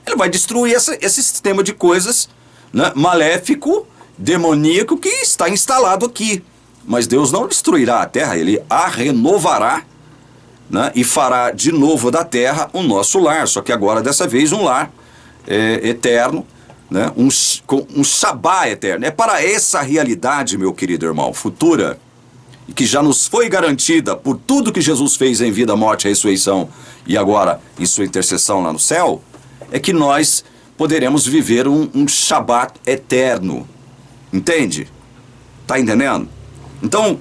Ele vai destruir esse sistema de coisas, né, maléfico, demoníaco que está instalado aqui. Mas Deus não destruirá a terra, Ele a renovará, né, e fará de novo da terra o nosso lar. Só que agora, dessa vez, um lar eterno, né, um Shabá eterno. É para essa realidade, meu querido irmão, futura, e que já nos foi garantida por tudo que Jesus fez em vida, morte e ressurreição, e agora em sua intercessão lá no céu, é que nós poderemos viver um Shabat eterno. Entende? Tá entendendo? Então,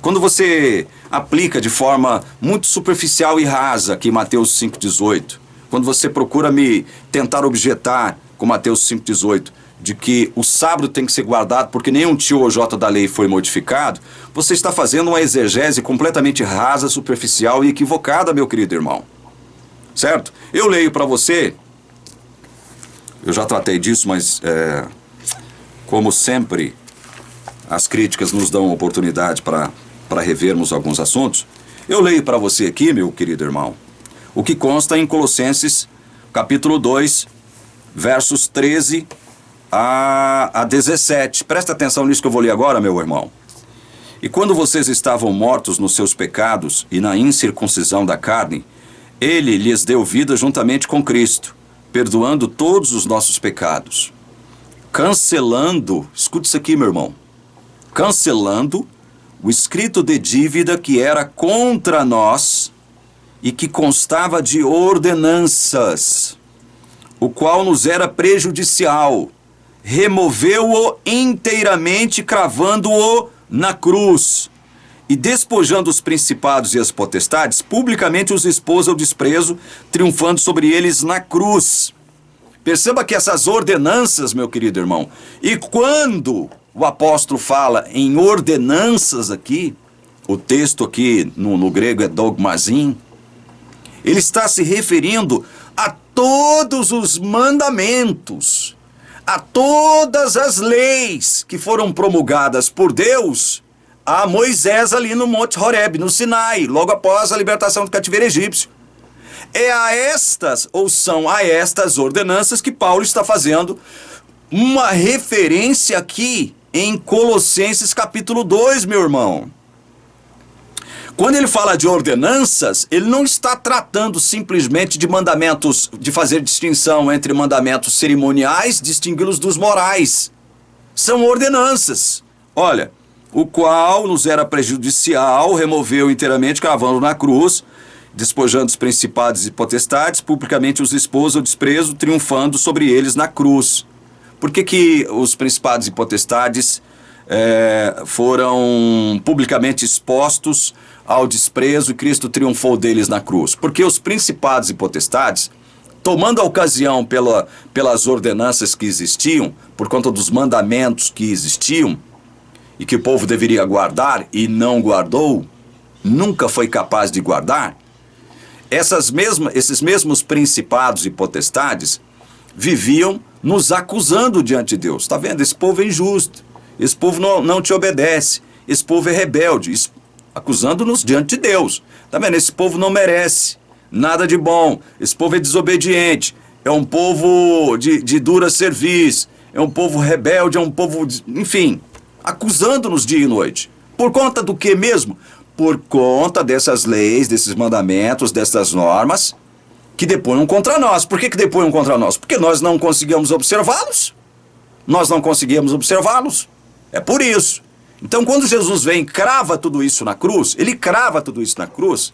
quando você aplica de forma muito superficial e rasa aqui Mateus 5,18, quando você procura me tentar objetar com Mateus 5,18, de que o sábado tem que ser guardado porque nenhum tio ou jota da lei foi modificado, você está fazendo uma exegese completamente rasa, superficial e equivocada, meu querido irmão. Certo? Eu leio para você, eu já tratei disso, mas como sempre, as críticas nos dão oportunidade para revermos alguns assuntos. Eu leio para você aqui, meu querido irmão, o que consta em Colossenses, capítulo 2, versos 13 a 17. Presta atenção nisso que eu vou ler agora, meu irmão. E quando vocês estavam mortos nos seus pecados e na incircuncisão da carne, Ele lhes deu vida juntamente com Cristo, perdoando todos os nossos pecados, cancelando, escute isso aqui, meu irmão, cancelando o escrito de dívida que era contra nós e que constava de ordenanças, o qual nos era prejudicial, removeu-o inteiramente, cravando-o na cruz, e despojando os principados e as potestades, publicamente os expôs ao desprezo, triunfando sobre eles na cruz. Perceba que essas ordenanças, meu querido irmão, e quando o apóstolo fala em ordenanças aqui, o texto aqui no grego é dogmasim, ele está se referindo a todos os mandamentos, a todas as leis que foram promulgadas por Deus a Moisés ali no Monte Horebe, no Sinai, logo após a libertação do cativeiro egípcio. É a estas, ou são a estas ordenanças que Paulo está fazendo uma referência aqui em Colossenses capítulo 2, meu irmão. Quando ele fala de ordenanças, ele não está tratando simplesmente de mandamentos, de fazer distinção entre mandamentos cerimoniais, distingui-los dos morais. São ordenanças. Olha, o qual nos era prejudicial, removeu inteiramente, cravando na cruz, despojando os principados e potestades, publicamente os expôs ao desprezo, triunfando sobre eles na cruz. Por que os principados e potestades foram publicamente expostos ao desprezo e Cristo triunfou deles na cruz? Porque os principados e potestades, tomando a ocasião pelas ordenanças que existiam, por conta dos mandamentos que existiam, e que o povo deveria guardar e não guardou, nunca foi capaz de guardar, esses mesmos principados e potestades viviam nos acusando diante de Deus. Está vendo? Esse povo é injusto, esse povo não te obedece, esse povo é rebelde, acusando-nos diante de Deus. Está vendo? Esse povo não merece nada de bom, esse povo é desobediente, é um povo de dura cerviz, é um povo rebelde, é um povo, enfim, acusando-nos dia e noite. Por conta do que mesmo? Por conta dessas leis, desses mandamentos, dessas normas que deponham contra nós. Por que deponham contra nós? Porque nós não conseguimos observá-los. Nós não conseguimos observá-los. É por isso. Então, quando Jesus vem e crava tudo isso na cruz, ele crava tudo isso na cruz,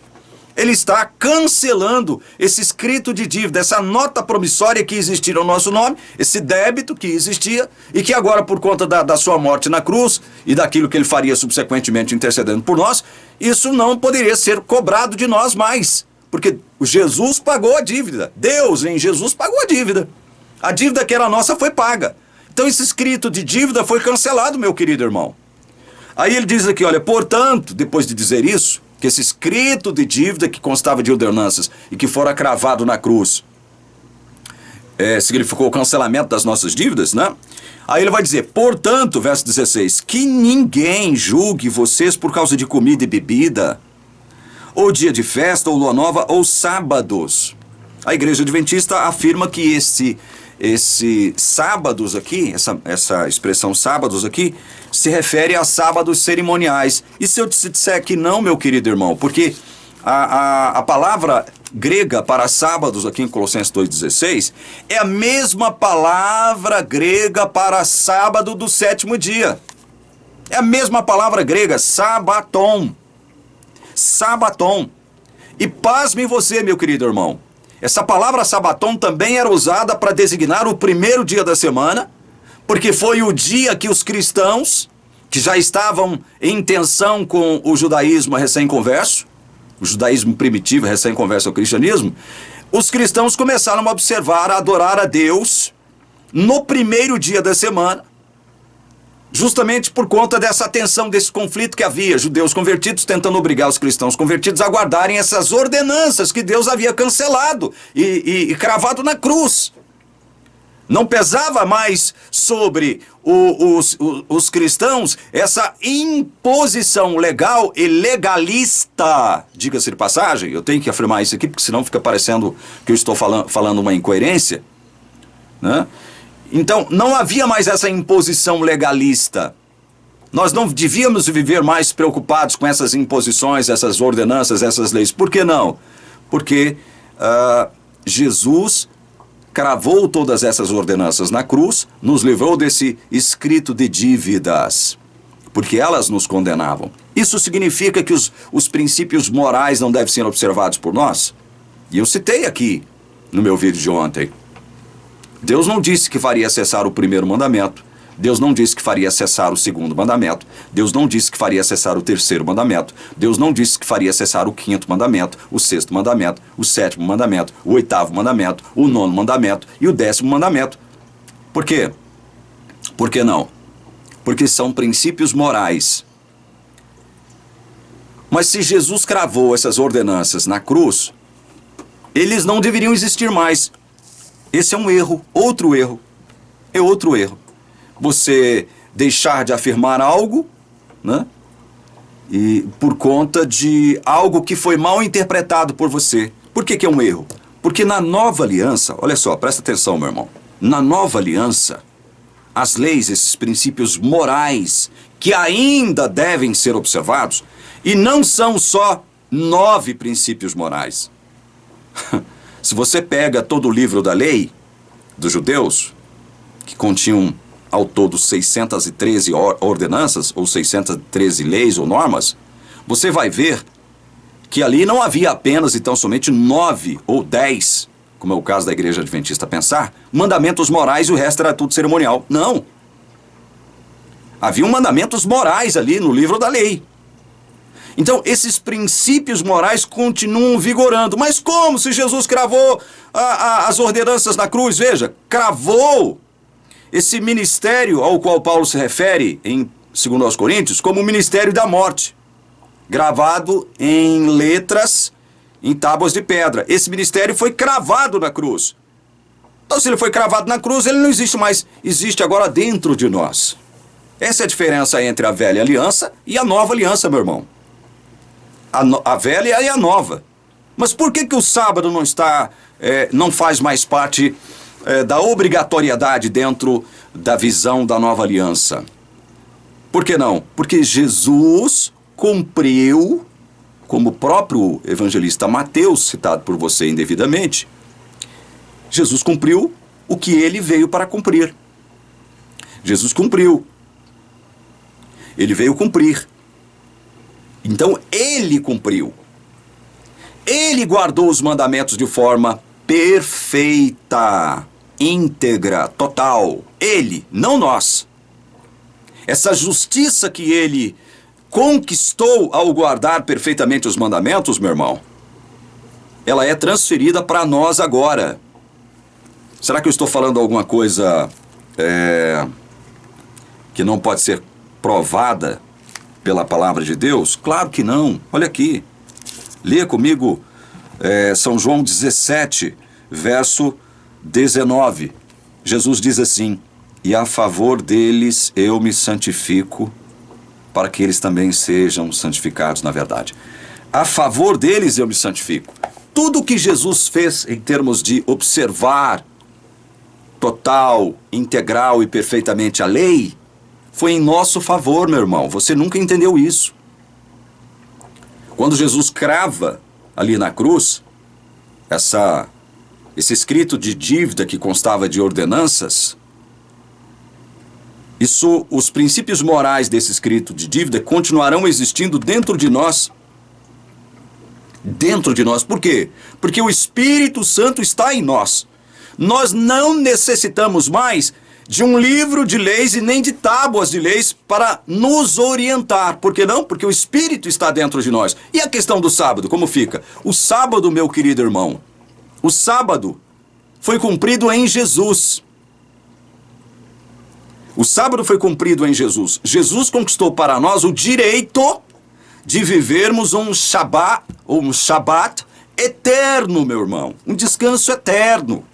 ele está cancelando esse escrito de dívida, essa nota promissória que existia no nosso nome, esse débito que existia e que agora, por conta da sua morte na cruz e daquilo que ele faria subsequentemente intercedendo por nós, isso não poderia ser cobrado de nós mais, porque Jesus pagou a dívida. Deus em Jesus pagou a dívida. A dívida que era nossa foi paga. Então esse escrito de dívida foi cancelado, meu querido irmão. Aí ele diz aqui, olha, portanto, depois de dizer isso, que esse escrito de dívida que constava de ordenanças e que fora cravado na cruz, significou o cancelamento das nossas dívidas, né? Aí ele vai dizer, portanto, verso 16, que ninguém julgue vocês por causa de comida e bebida, ou dia de festa, ou lua nova, ou sábados. A Igreja Adventista afirma que esse sábados aqui, essa expressão sábados aqui, se refere a sábados cerimoniais. E se eu te disser que não, meu querido irmão, porque a palavra grega para sábados aqui em Colossenses 2,16 é a mesma palavra grega para sábado do sétimo dia. É a mesma palavra grega, sabaton. Sabaton. E pasme você, meu querido irmão, essa palavra sabaton também era usada para designar o primeiro dia da semana, porque foi o dia que os cristãos, que já estavam em tensão com o judaísmo recém-converso, o judaísmo primitivo recém-converso ao cristianismo, os cristãos começaram a observar, a adorar a Deus no primeiro dia da semana, justamente por conta dessa tensão, desse conflito que havia, judeus convertidos tentando obrigar os cristãos convertidos a guardarem essas ordenanças que Deus havia cancelado e cravado na cruz. Não pesava mais sobre os cristãos essa imposição legal e legalista, diga-se de passagem, eu tenho que afirmar isso aqui, porque senão fica parecendo que eu estou falando uma incoerência, né? Então, não havia mais essa imposição legalista. Nós não devíamos viver mais preocupados com essas imposições, essas ordenanças, essas leis. Por que não? Porque Jesus cravou todas essas ordenanças na cruz, nos livrou desse escrito de dívidas, porque elas nos condenavam. Isso significa que os princípios morais não devem ser observados por nós? E eu citei aqui no meu vídeo de ontem. Deus não disse que faria cessar o primeiro mandamento. Deus não disse que faria cessar o segundo mandamento. Deus não disse que faria cessar o terceiro mandamento. Deus não disse que faria cessar o quinto mandamento, o sexto mandamento, o sétimo mandamento, o oitavo mandamento, o nono mandamento e o 10º mandamento. Por quê? Por que não? Porque são princípios morais. Mas se Jesus cravou essas ordenanças na cruz, eles não deveriam existir mais. Esse é um erro, outro erro. É outro erro. Você deixar de afirmar algo, né? E por conta de algo que foi mal interpretado por você. Por que é um erro? Porque na nova aliança, olha só, presta atenção, meu irmão. Na nova aliança, as leis, esses princípios morais que ainda devem ser observados, e não são só 9 princípios morais. Se você pega todo o livro da lei dos judeus, que continham ao todo 613 ordenanças, ou 613 leis ou normas, você vai ver que ali não havia apenas e tão somente 9 ou 10, como é o caso da Igreja Adventista pensar, mandamentos morais e o resto era tudo cerimonial. Não. Haviam mandamentos morais ali no livro da lei. Então, esses princípios morais continuam vigorando. Mas como se Jesus cravou as ordenanças na cruz? Veja, cravou esse ministério ao qual Paulo se refere em 2 Coríntios como o ministério da morte, gravado em letras, em tábuas de pedra. Esse ministério foi cravado na cruz. Então, se ele foi cravado na cruz, ele não existe mais. Existe agora dentro de nós. Essa é a diferença entre a velha aliança e a nova aliança, meu irmão. A velha e a nova. Mas por que o sábado não faz mais parte da obrigatoriedade dentro da visão da nova aliança? Por que não? Porque Jesus cumpriu, como o próprio evangelista Mateus, citado por você indevidamente, Jesus cumpriu o que ele veio para cumprir. Jesus cumpriu. Ele veio cumprir. Então, ele cumpriu. Ele guardou os mandamentos de forma perfeita, íntegra, total. Ele, não nós. Essa justiça que ele conquistou ao guardar perfeitamente os mandamentos, meu irmão, ela é transferida para nós agora. Será que eu estou falando alguma coisa que não pode ser provada pela palavra de Deus? Claro que não. Olha aqui. Leia comigo São João 17, verso 19. Jesus diz assim: e a favor deles eu me santifico, para que eles também sejam santificados na verdade. A favor deles eu me santifico. Tudo que Jesus fez em termos de observar total, integral e perfeitamente a lei, foi em nosso favor, meu irmão. Você nunca entendeu isso. Quando Jesus crava ali na cruz, esse escrito de dívida que constava de ordenanças, os princípios morais desse escrito de dívida continuarão existindo dentro de nós. Dentro de nós. Por quê? Porque o Espírito Santo está em nós. Nós não necessitamos mais de um livro de leis e nem de tábuas de leis para nos orientar. Por que não? Porque o Espírito está dentro de nós. E a questão do sábado, como fica? O sábado, meu querido irmão, o sábado foi cumprido em Jesus. O sábado foi cumprido em Jesus. Jesus conquistou para nós o direito de vivermos um Shabat eterno, meu irmão. Um descanso eterno.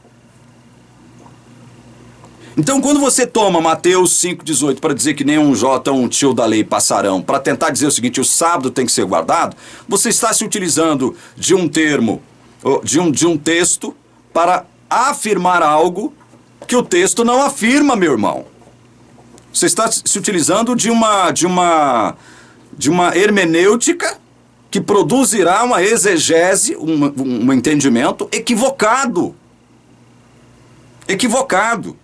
Então, quando você toma Mateus 5,18 para dizer que nem um jota ou um tio da lei passarão, para tentar dizer o seguinte: o sábado tem que ser guardado, você está se utilizando de um termo, de um texto, para afirmar algo que o texto não afirma, meu irmão. Você está se utilizando de uma hermenêutica que produzirá uma exegese, um entendimento equivocado. Equivocado.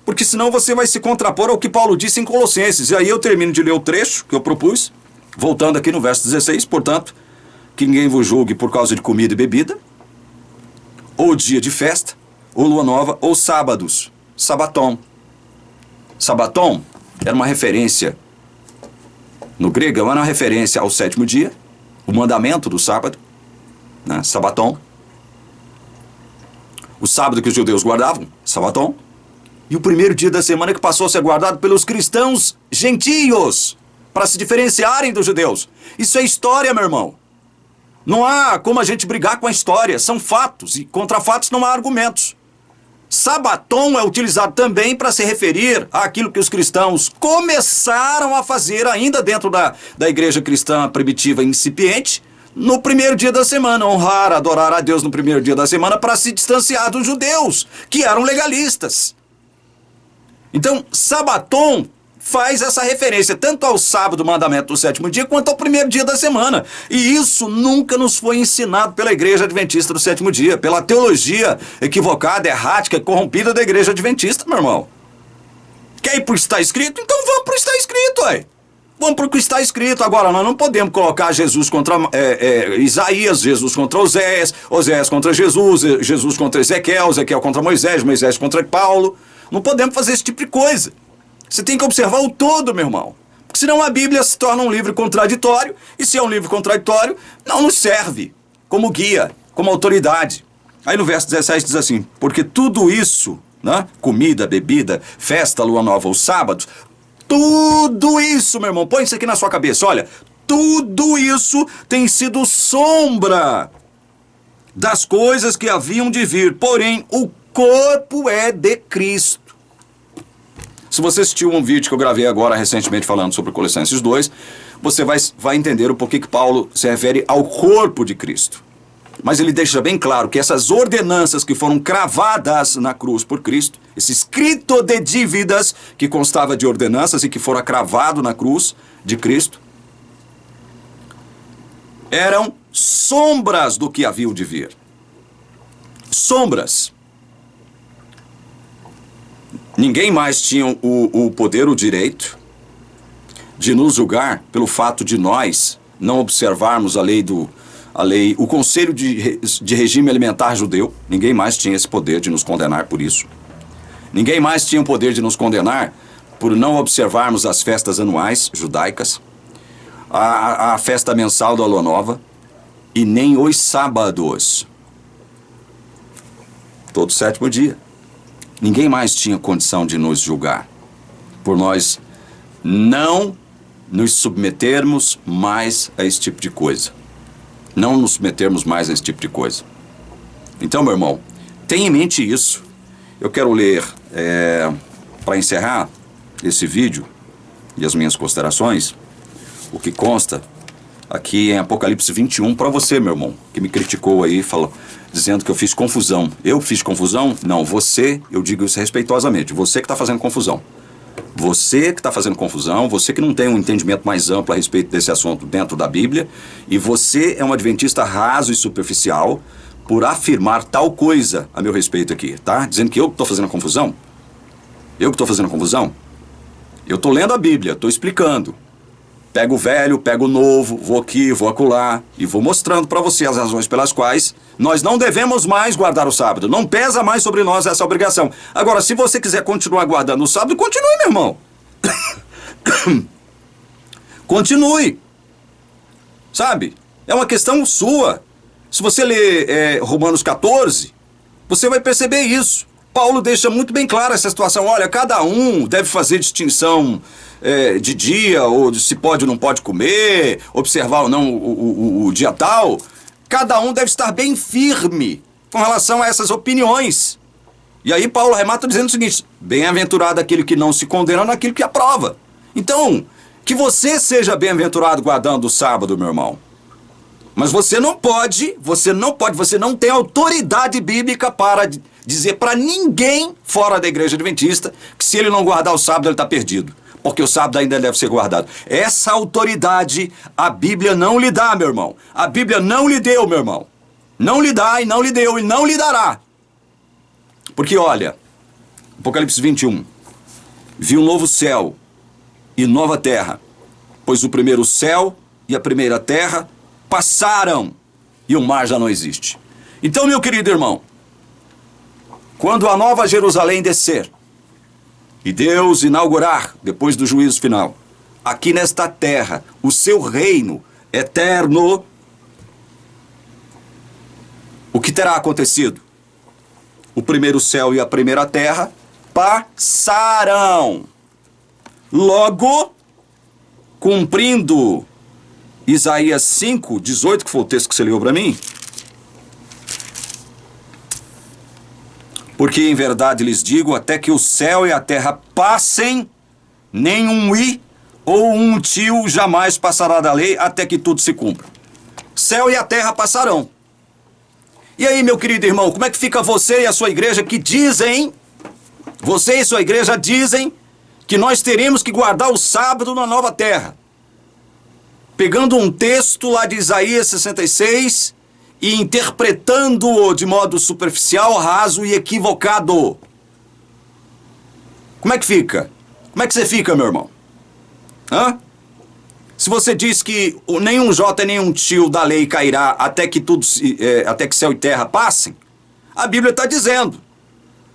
Porque senão você vai se contrapor ao que Paulo disse em Colossenses. E aí eu termino de ler o trecho que eu propus, voltando aqui no verso 16. Portanto, que ninguém vos julgue por causa de comida e bebida, ou dia de festa, ou lua nova, ou sábados. Sabaton. Sabaton era uma referência, no grego, era uma referência ao sétimo dia, o mandamento do sábado, né? Sabaton. O sábado que os judeus guardavam, Sabaton. E o primeiro dia da semana que passou a ser guardado pelos cristãos gentios, para se diferenciarem dos judeus. Isso é história, meu irmão. Não há como a gente brigar com a história. São fatos, e contra fatos não há argumentos. Sabaton é utilizado também para se referir àquilo que os cristãos começaram a fazer ainda dentro da igreja cristã primitiva incipiente, no primeiro dia da semana. Honrar, adorar a Deus no primeiro dia da semana para se distanciar dos judeus, que eram legalistas. Então, Sabaton faz essa referência tanto ao sábado, mandamento do sétimo dia, quanto ao primeiro dia da semana. E isso nunca nos foi ensinado pela Igreja Adventista do sétimo dia, pela teologia equivocada, errática, corrompida da Igreja Adventista, meu irmão. Quer ir para o que está escrito? Então vamos para o que está escrito, ué. Vamos para o que está escrito. Agora, nós não podemos colocar Jesus contra Isaías, Jesus contra Oséias, Oséias contra Jesus, Jesus contra Ezequiel, Ezequiel contra Moisés, Moisés contra Paulo. Não podemos fazer esse tipo de coisa. Você tem que observar o todo, meu irmão. Porque senão a Bíblia se torna um livro contraditório, e se é um livro contraditório, não nos serve como guia, como autoridade. Aí no verso 17 diz assim: porque tudo isso, né, comida, bebida, festa, lua nova ou sábados, tudo isso, meu irmão, põe isso aqui na sua cabeça, olha, tudo isso tem sido sombra das coisas que haviam de vir, porém o corpo é de Cristo. Se você assistiu um vídeo que eu gravei agora recentemente falando sobre Colossenses 2, você vai entender o porquê que Paulo se refere ao corpo de Cristo. Mas ele deixa bem claro que essas ordenanças que foram cravadas na cruz por Cristo, esse escrito de dívidas que constava de ordenanças e que fora cravado na cruz de Cristo, eram sombras do que haviam de vir. Sombras. Ninguém mais tinha o poder, o direito de nos julgar pelo fato de nós não observarmos a lei, o Conselho de Regime Alimentar Judeu. Ninguém mais tinha esse poder de nos condenar por isso. Ninguém mais tinha o poder de nos condenar por não observarmos as festas anuais judaicas, a festa mensal da Lua Nova e nem os sábados. Todo sétimo dia. Ninguém mais tinha condição de nos julgar, por nós não nos submetermos mais a esse tipo de coisa. Não nos submetermos mais a esse tipo de coisa. Então, meu irmão, tenha em mente isso. Eu quero ler, para encerrar esse vídeo e as minhas considerações, o que consta aqui em Apocalipse 21 para você, meu irmão, que me criticou aí, falou, dizendo que eu fiz confusão. Eu fiz confusão? Não, você, eu digo isso respeitosamente, você que está fazendo confusão. Você que está fazendo confusão, você que não tem um entendimento mais amplo a respeito desse assunto dentro da Bíblia, e você é um adventista raso e superficial por afirmar tal coisa a meu respeito aqui, tá? Dizendo que eu que estou fazendo confusão? Eu que estou fazendo confusão? Eu estou lendo a Bíblia, estou explicando. Pego o velho, pego o novo, vou aqui, vou acolá, e vou mostrando para você as razões pelas quais nós não devemos mais guardar o sábado. Não pesa mais sobre nós essa obrigação. Agora, se você quiser continuar guardando o sábado, continue, meu irmão. Continue. Sabe? É uma questão sua. Se você ler Romanos 14, você vai perceber isso. Paulo deixa muito bem clara essa situação. Olha, cada um deve fazer distinção de dia, ou de se pode ou não pode comer, observar ou não o dia tal. Cada um deve estar bem firme com relação a essas opiniões. E aí Paulo arremata dizendo o seguinte: bem-aventurado aquele que não se condena naquilo que aprova. Então, que você seja bem-aventurado guardando o sábado, meu irmão. Mas você não tem autoridade bíblica para dizer para ninguém fora da igreja adventista que se ele não guardar o sábado ele está perdido. Porque o sábado ainda deve ser guardado. Essa autoridade a Bíblia não lhe dá, meu irmão. A Bíblia não lhe deu, meu irmão. Não lhe dá, e não lhe deu, e não lhe dará. Porque olha, Apocalipse 21, vi um novo céu e nova terra, pois o primeiro céu e a primeira terra passaram e o mar já não existe. Então, meu querido irmão, quando a nova Jerusalém descer e Deus inaugurar, depois do juízo final, aqui nesta terra, o seu reino eterno, o que terá acontecido? O primeiro céu e a primeira terra passarão. Logo, cumprindo Isaías 5:18, que foi o texto que você leu para mim, porque em verdade lhes digo, até que o céu e a terra passem, nem um i ou um tio jamais passará da lei, até que tudo se cumpra. Céu e a terra passarão. E aí, meu querido irmão, como é que fica você e a sua igreja que dizem, você e sua igreja dizem que nós teremos que guardar o sábado na nova terra? Pegando um texto lá de Isaías 66 e interpretando-o de modo superficial, raso e equivocado. Como é que fica? Como é que você fica, meu irmão? Hã? Se você diz que nenhum J e nenhum tio da lei cairá até que até que céu e terra passem, a Bíblia está dizendo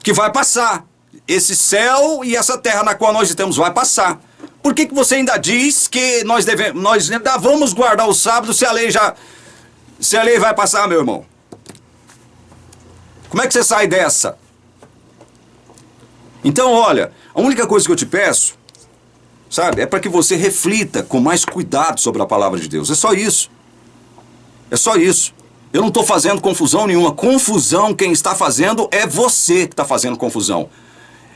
que vai passar. Esse céu e essa terra na qual nós estamos vai passar. Por que você ainda diz que nós ainda vamos guardar o sábado se a lei vai passar, meu irmão? Como é que você sai dessa? Então, olha, a única coisa que eu te peço, sabe, é para que você reflita com mais cuidado sobre a palavra de Deus. É só isso. É só isso. Eu não estou fazendo confusão nenhuma. Confusão quem está fazendo é você que está fazendo confusão.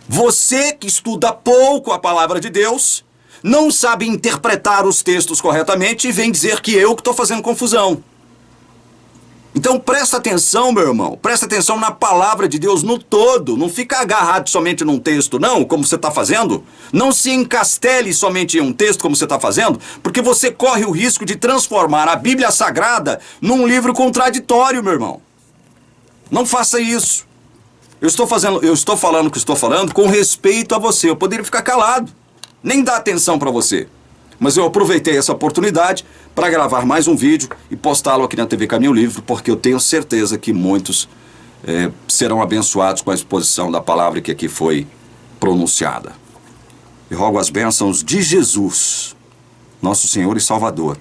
Você que estuda pouco a palavra de Deus, não sabe interpretar os textos corretamente e vem dizer que eu que estou fazendo confusão. Então presta atenção, meu irmão, presta atenção na palavra de Deus no todo. Não fica agarrado somente num texto, não, como você está fazendo. Não se encastele somente em um texto, como você está fazendo, porque você corre o risco de transformar a Bíblia Sagrada num livro contraditório, meu irmão. Não faça isso. Eu estou falando o que estou falando com respeito a você. Eu poderia ficar calado, nem dar atenção para você. Mas eu aproveitei essa oportunidade para gravar mais um vídeo e postá-lo aqui na TV Caminho Livre, porque eu tenho certeza que muitos serão abençoados com a exposição da palavra que aqui foi pronunciada. E rogo as bênçãos de Jesus, nosso Senhor e Salvador,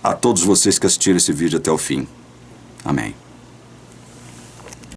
a todos vocês que assistiram esse vídeo até o fim. Amém.